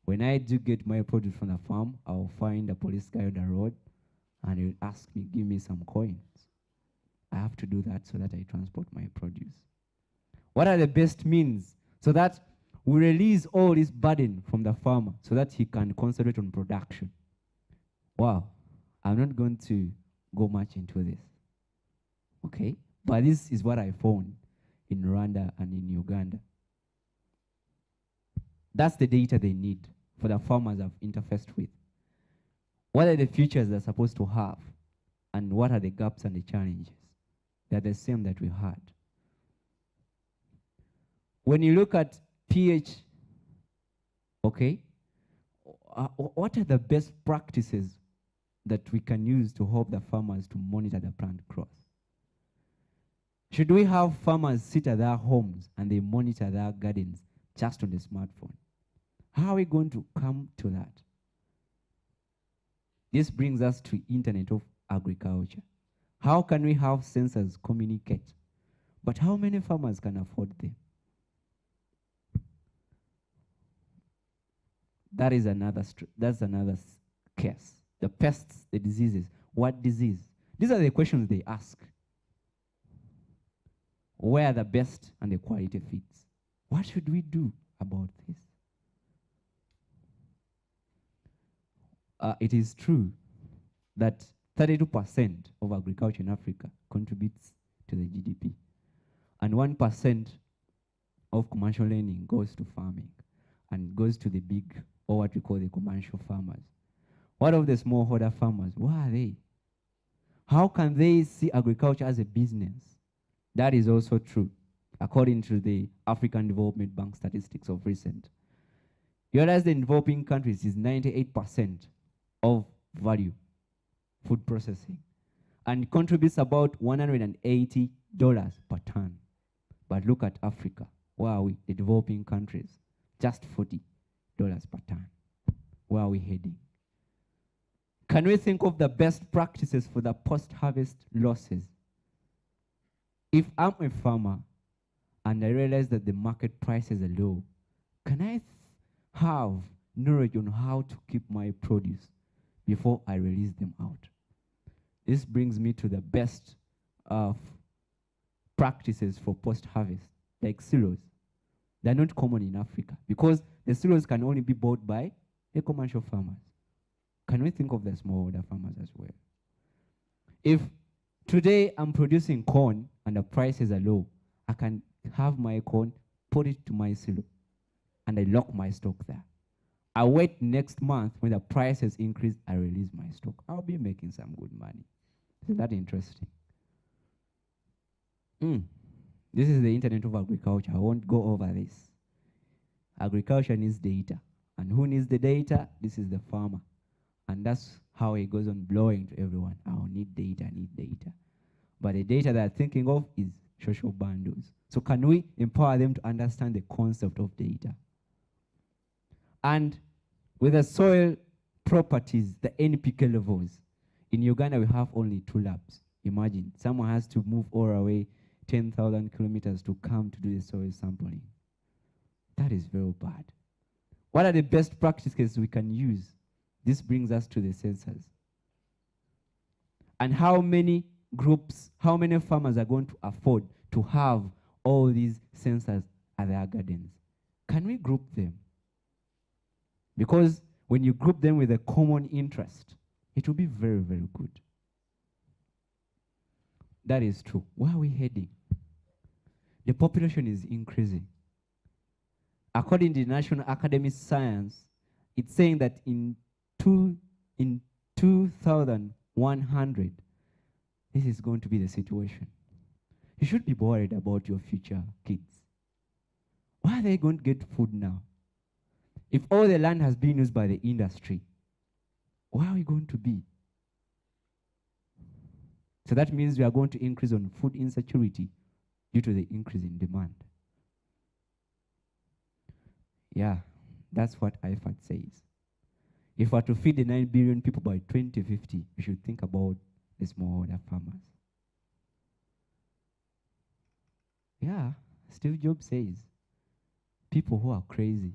When I do get my produce from the farm, I'll find a police guy on the road and he'll ask me, give me some coins. I have to do that so that I transport my produce. What are the best means so that we release all this burden from the farmer so that he can concentrate on production? Wow, I'm not going to go much into this, okay? But this is what I found in Rwanda and in Uganda. That's the data they need for the farmers I've interfaced with. What are the features they're supposed to have? And what are the gaps and the challenges? They're the same that we had. When you look at pH, okay, what are the best practices that we can use to help the farmers to monitor the plant growth? Should we have farmers sit at their homes and they monitor their gardens just on the smartphone? How are we going to come to that? This brings us to Internet of Agriculture. How can we have sensors communicate? But how many farmers can afford them? That's another case. The pests, the diseases. What disease? These are the questions they ask. Where the best and the quality fits? What should we do about this? It is true that 32% of agriculture in Africa contributes to the GDP. And 1% of commercial lending goes to farming and goes to the big, or what we call the commercial farmers. What of the smallholder farmers? Where are they? How can they see agriculture as a business? That is also true. according to the African Development Bank statistics of recent. You realize the developing countries is 98% of value, food processing, and contributes about $180 per ton. But look at Africa. Where are we? The developing countries, just $40 per ton. Where are we heading? Can we think of the best practices for the post-harvest losses? If I'm a farmer and I realize that the market prices are low, can I have knowledge on how to keep my produce before I release them out? This brings me to the best practices for post-harvest, like silos. They're not common in Africa because the silos can only be bought by the commercial farmers. Can we think of the smallholder farmers as well? If today I'm producing corn and the prices are low, I can have my corn, put it to my silo, and I lock my stock there. I wait next month when the prices increase, I release my stock. I'll be making some good money. Isn't that interesting? This is the Internet of Agriculture. I won't go over this. Agriculture needs data. And who needs the data? This is the farmer. And that's how it goes on blowing to everyone. I'll need data, I need data. But the data they're thinking of is social bundles. So can we empower them to understand the concept of data? And with the soil properties, the NPK levels, in Uganda we have only 2 labs. Imagine, someone has to move all the way 10,000 kilometers to come to do the soil sampling. That is very bad. What are the best practices we can use? This brings us to the sensors. And how many groups, how many farmers are going to afford to have all these sensors at their gardens? Can we group them? Because when you group them with a common interest, it will be very, very good. That is true. Where are we heading? The population is increasing. According to the National Academy of Science, it's saying that in 2100, this is going to be the situation. You should be worried about your future kids. Where are they going to get food now? If all the land has been used by the industry, where are we going to be? So that means we are going to increase on food insecurity due to the increase in demand. Yeah, that's what IFAD says. If we're to feed the 9 billion people by 2050, we should think about the smallholder farmers. Yeah, Steve Jobs says, people who are crazy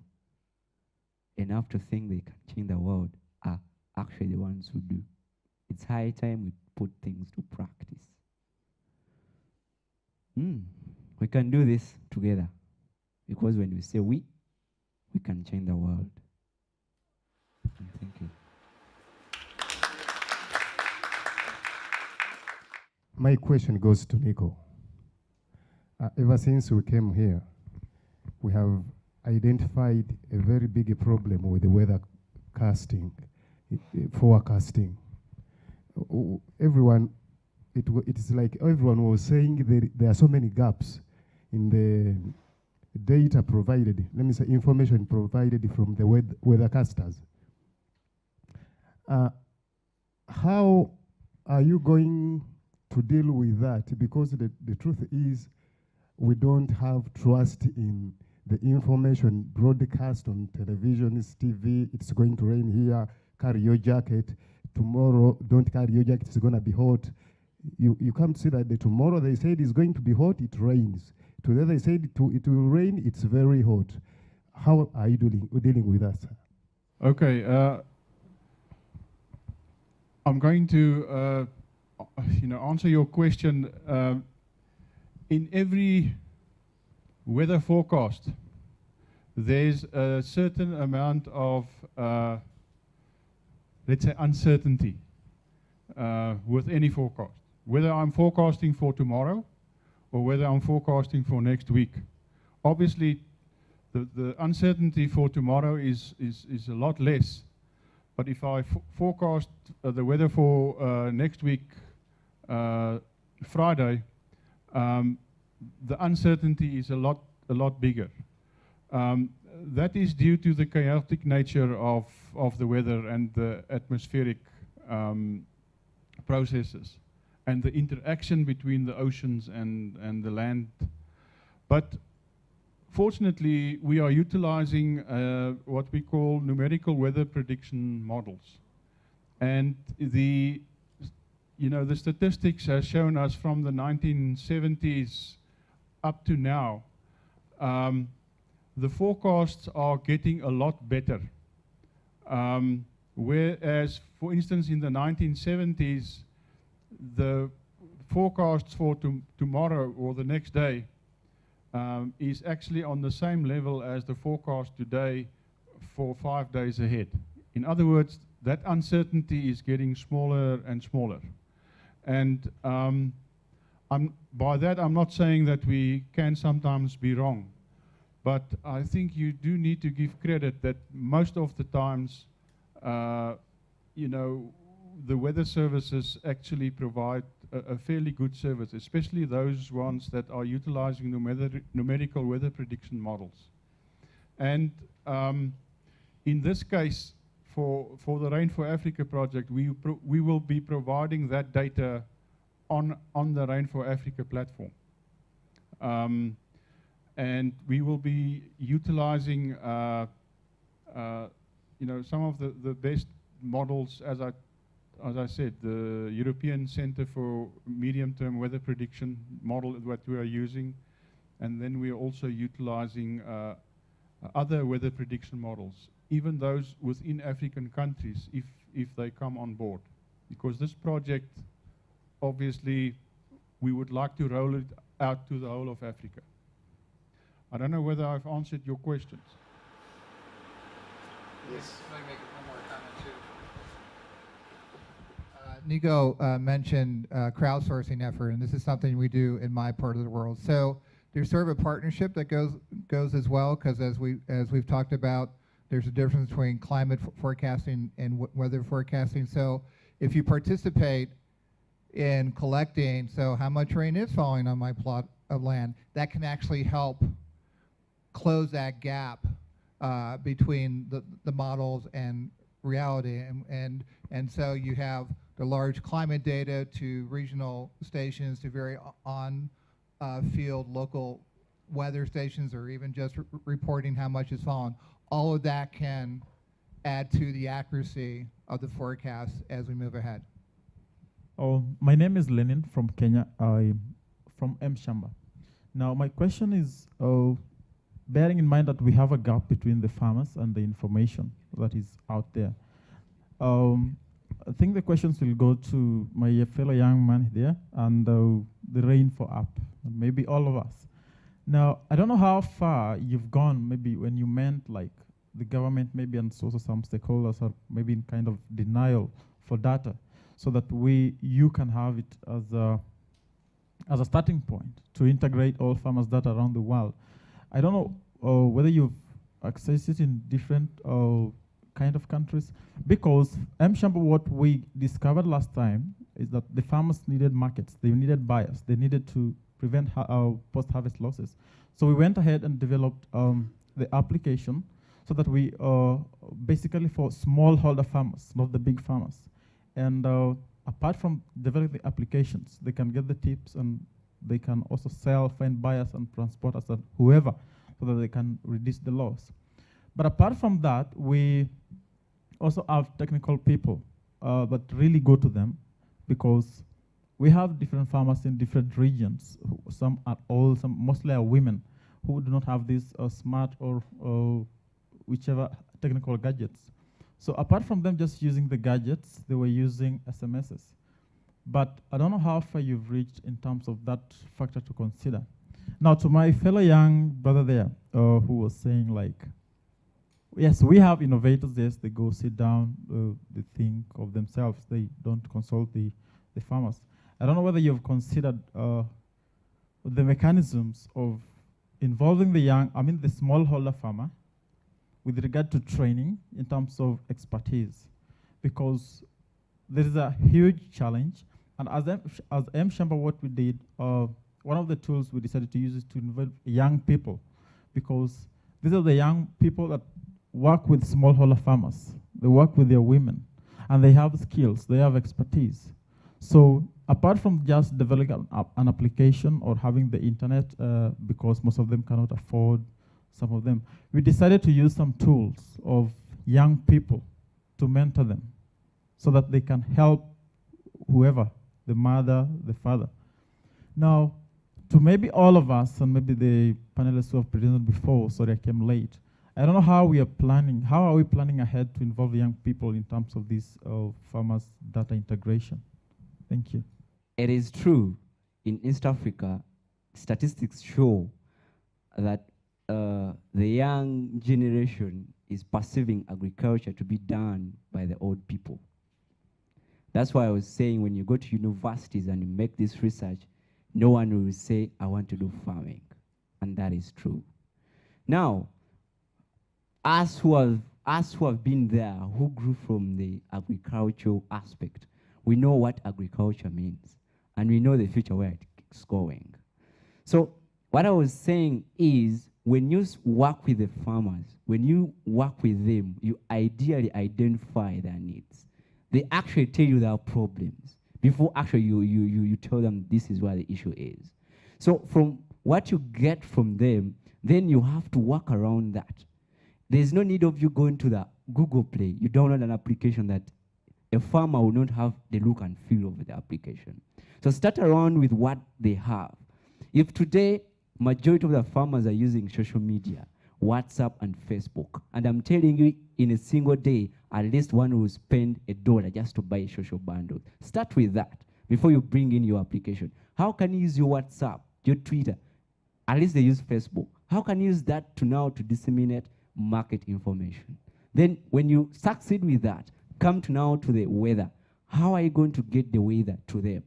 enough to think they can change the world are actually the ones who do. It's high time we put things to practice. We can do this together, because when we say we can change the world. Thank you. My question goes to Miko. Ever since we came here, we have identified a very big problem with the weather forecasting. Everyone, it's like everyone was saying there are so many gaps in the data provided, let me say information provided from the weathercasters. How are you going to deal with that? Because the truth is we don't have trust in the information broadcast on television, TV. It's going to rain here, carry your jacket. Tomorrow, don't carry your jacket, it's going to be hot. You come to see that tomorrow they said it's going to be hot, it rains. Today they said it will rain, it's very hot. How are you dealing with that? Okay, I'm going to answer your question. In every weather forecast, there's a certain amount of, let's say, uncertainty with any forecast. Whether I'm forecasting for tomorrow or whether I'm forecasting for next week. Obviously, the uncertainty for tomorrow is a lot less. But if I forecast the weather for next week, Friday, the uncertainty is a lot bigger. That is due to the chaotic nature of the weather and the atmospheric processes and the interaction between the oceans and the land. But fortunately, we are utilizing what we call numerical weather prediction models. And the statistics has shown us from the 1970s up to now, the forecasts are getting a lot better. Whereas, for instance, in the 1970s, the forecasts for tomorrow or the next day is actually on the same level as the forecast today for 5 days ahead. In other words, that uncertainty is getting smaller and smaller. And by that, I'm not saying that we can sometimes be wrong, but I think you do need to give credit that most of the times, the weather services actually provide a fairly good service, especially those ones that are utilizing numerical weather prediction models. And in this case, for the Rain for Africa project, we will be providing that data on the Rain for Africa platform. And we will be utilizing some of the best models, as I said, the European Center for Medium-Term Weather Prediction model that we are using, and then we are also utilizing other weather prediction models, even those within African countries, if they come on board. Because this project, obviously, we would like to roll it out to the whole of Africa. I don't know whether I've answered your questions. Yes. Let me make one more comment too. Nico mentioned crowdsourcing effort, and this is something we do in my part of the world. So there's sort of a partnership that goes as well, because as we've talked about, there's a difference between climate forecasting and weather forecasting. So if you participate in collecting, so how much rain is falling on my plot of land, that can actually help close that gap between the models and reality. And so you have the large climate data to regional stations to very on-field local weather stations, or even just reporting how much is fallen. All of that can add to the accuracy of the forecast as we move ahead. Oh, my name is Lenin from Kenya. I'm from Mshamba. Now, my question is, bearing in mind that we have a gap between the farmers and the information that is out there, I think the questions will go to my fellow young man there and the Rain for App, and maybe all of us. Now, I don't know how far you've gone, maybe when you meant like the government maybe and also some stakeholders are maybe in kind of denial for data, so that you can have it as a starting point to integrate all farmers' data around the world. I don't know whether you've accessed it in different kind of countries, because Mshamba, what we discovered last time is that the farmers needed markets, they needed buyers, they needed to prevent post-harvest losses. So we went ahead and developed the application so that we basically for smallholder farmers, not the big farmers. And apart from developing the applications, they can get the tips and they can also sell, find buyers and transporters and whoever, so that they can reduce the loss. But apart from that, we also have technical people that really go to them, because we have different farmers in different regions. Some are old, some mostly are women who do not have these smart or whichever technical gadgets. So apart from them just using the gadgets, they were using SMSs. But I don't know how far you've reached in terms of that factor to consider. Now, to my fellow young brother there, who was saying like, yes, we have innovators, yes, they go sit down, they think of themselves, they don't consult the farmers. I don't know whether you've considered the mechanisms of involving the smallholder farmer with regard to training in terms of expertise, because there is a huge challenge. And as Mshamba, what we did, one of the tools we decided to use is to involve young people, because these are the young people that work with smallholder farmers. They work with their women, and they have skills, they have expertise. So apart from just developing an application or having the internet, because most of them cannot afford some of them, we decided to use some tools of young people to mentor them so that they can help whoever, the mother, the father. Now, to maybe all of us, and maybe the panelists who have presented before, sorry I came late, I don't know how we are planning, how are we planning ahead to involve young people in terms of this farmers' data integration? Thank you. It is true, in East Africa, statistics show that the young generation is perceiving agriculture to be done by the old people. That's why I was saying when you go to universities and you make this research, no one will say, I want to do farming. And that is true. Now, us who have been there, who grew from the agricultural aspect, we know what agriculture means. And we know the future where it's going. So what I was saying is, when you work with the farmers, when you work with them, you ideally identify their needs. They actually tell you their problems before actually you tell them this is where the issue is. So from what you get from them, then you have to work around that. There's no need of you going to the Google Play. You download an application that a farmer will not have the look and feel of the application. So start around with what they have. If today, majority of the farmers are using social media, WhatsApp and Facebook, and I'm telling you, in a single day, at least one will spend $1 just to buy a social bundle. Start with that before you bring in your application. How can you use your WhatsApp, your Twitter? At least they use Facebook. How can you use that to disseminate market information? Then when you succeed with that, come to the weather. How are you going to get the weather to them?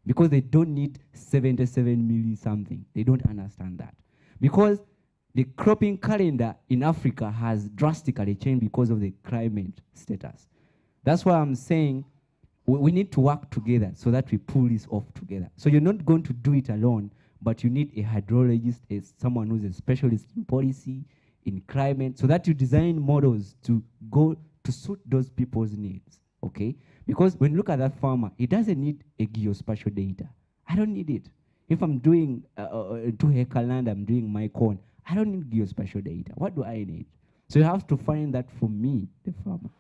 Because they don't need 77 milli something. They don't understand that. Because the cropping calendar in Africa has drastically changed because of the climate status. That's why I'm saying we need to work together so that we pull this off together. So you're not going to do it alone, but you need a hydrologist, someone who's a specialist in policy, in climate, so that you design models to go to suit those people's needs, okay? Because when you look at that farmer, he doesn't need a geospatial data. I don't need it. If I'm doing 2-acre land, I'm doing my corn, I don't need geospatial data. What do I need? So you have to find that for me, the farmer.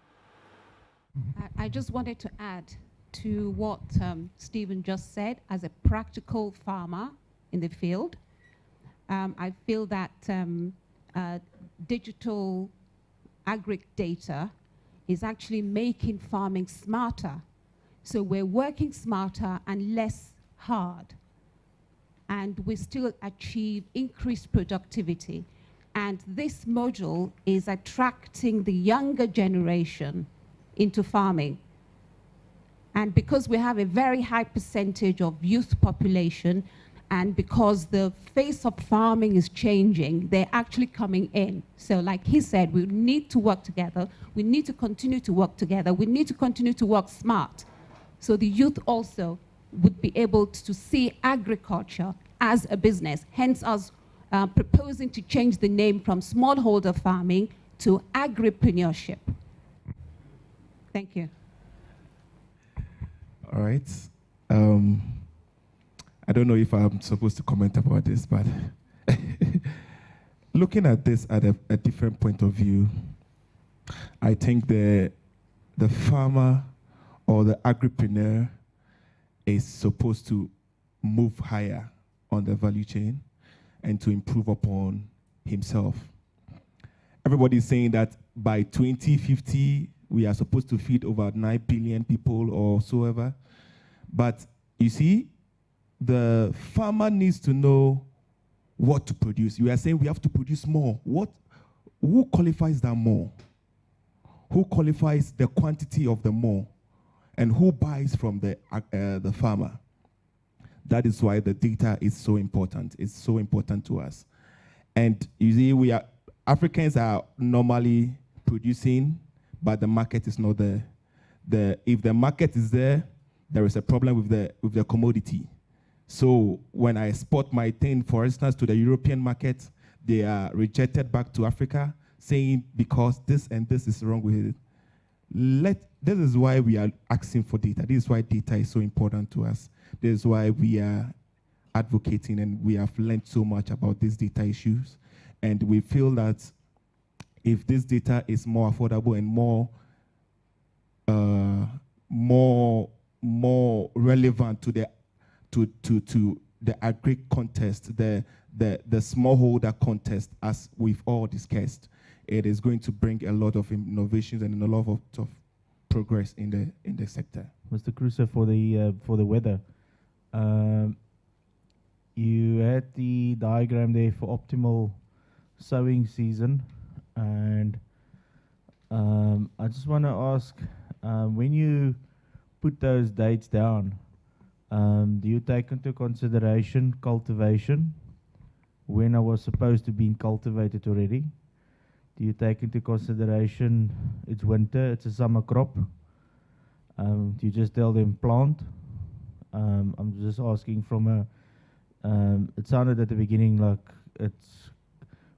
I just wanted to add to what Stephen just said. As a practical farmer in the field, I feel that digital agri data is actually making farming smarter. So we're working smarter and less hard. And we still achieve increased productivity. And this module is attracting the younger generation into farming. And because we have a very high percentage of youth population, and because the face of farming is changing, they're actually coming in. So like he said, we need to work together. We need to continue to work together. We need to continue to work smart. So the youth also would be able to see agriculture as a business, hence us proposing to change the name from smallholder farming to agripreneurship. Thank you. All right. I don't know if I'm supposed to comment about this, but looking at this at a different point of view, I think the farmer or the agripreneur is supposed to move higher on the value chain and to improve upon himself. Everybody's saying that by 2050, we are supposed to feed over 9 billion people or so ever. But you see, the farmer needs to know what to produce. You are saying we have to produce more. Who qualifies that more? Who qualifies the quantity of the more? And who buys from the farmer? That is why the data is so important. It's so important to us. And you see, Africans are normally producing, but the market is not there. If the market is there, there is a problem with the commodity. So when I export my thing, for instance, to the European market, they are rejected back to Africa, saying because this and this is wrong with it. This is why we are asking for data. This is why data is so important to us. This is why we are advocating, and we have learned so much about these data issues. And we feel that if this data is more affordable and more relevant to the agri context, the smallholder context, as we've all discussed, it is going to bring a lot of innovations and a lot of progress in the sector. Mr. Crusoe, for the weather, you had the diagram there for optimal sowing season, and I just want to ask, when you put those dates down, do you take into consideration cultivation, when I was supposed to be cultivated already? Do you take into consideration it's winter, it's a summer crop? Do you just tell them plant? I'm just asking from a, it sounded at the beginning like it's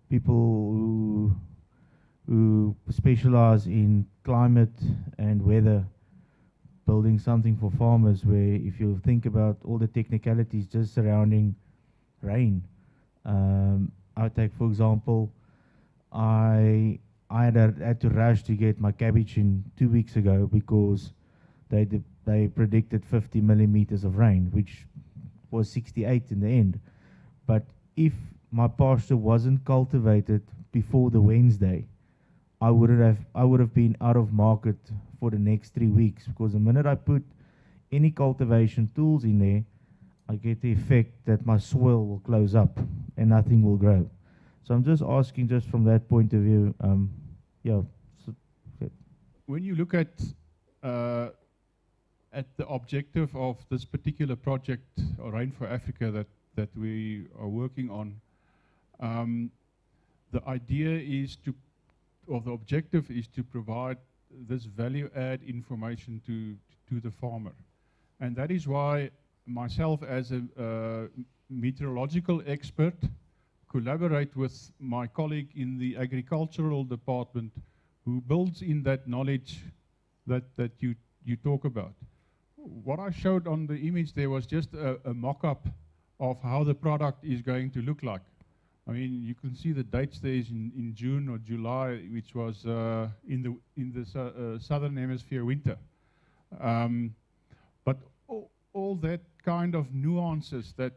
people who specialize in climate and weather, building something for farmers, where if you think about all the technicalities just surrounding rain. I take, for example, I had to rush to get my cabbage in 2 weeks ago because they predicted 50 millimeters of rain, which was 68 in the end. But if my pasture wasn't cultivated before the Wednesday, I would have been out of market for the next 3 weeks, because the minute I put any cultivation tools in there, I get the effect that my soil will close up and nothing will grow. So I'm just asking, just from that point of view, yeah. So, when you look at the objective of this particular project, Rain for Africa, that we are working on, the idea is to, or the objective is to provide this value-add information to the farmer. And that is why myself, as a meteorological expert, collaborate with my colleague in the agricultural department, who builds in that knowledge that you talk about. What I showed on the image there was just a mock-up of how the product is going to look like. I mean, you can see the dates there is in June or July, which was in the southern hemisphere winter. But all that kind of nuances that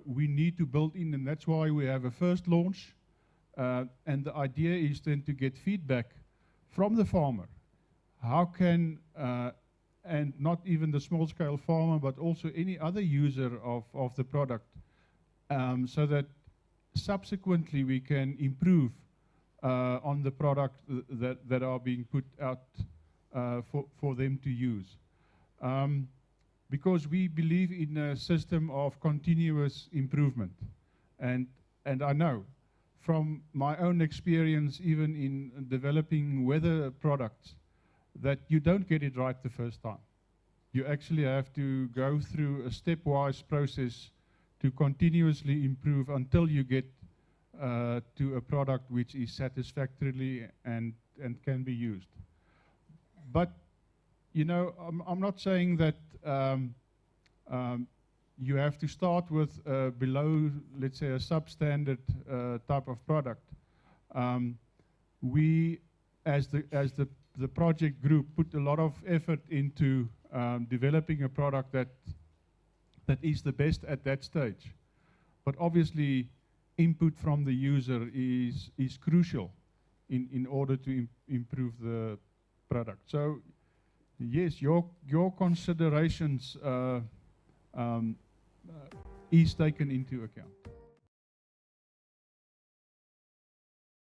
we need to build in, and that's why we have a first launch. And the idea is then to get feedback from the farmer. How can, and not even the small-scale farmer, but also any other user of the product, so that subsequently we can improve on the product that are being put out for them to use. Because we believe in a system of continuous improvement. And I know from my own experience, even in developing weather products, that you don't get it right the first time. You actually have to go through a stepwise process to continuously improve until you get to a product which is satisfactorily and can be used. But you know, I'm not saying that you have to start with below, let's say, a substandard type of product. We, as the project group, put a lot of effort into developing a product that is the best at that stage. But obviously, input from the user is crucial in order to improve the product. So, yes, your considerations is taken into account.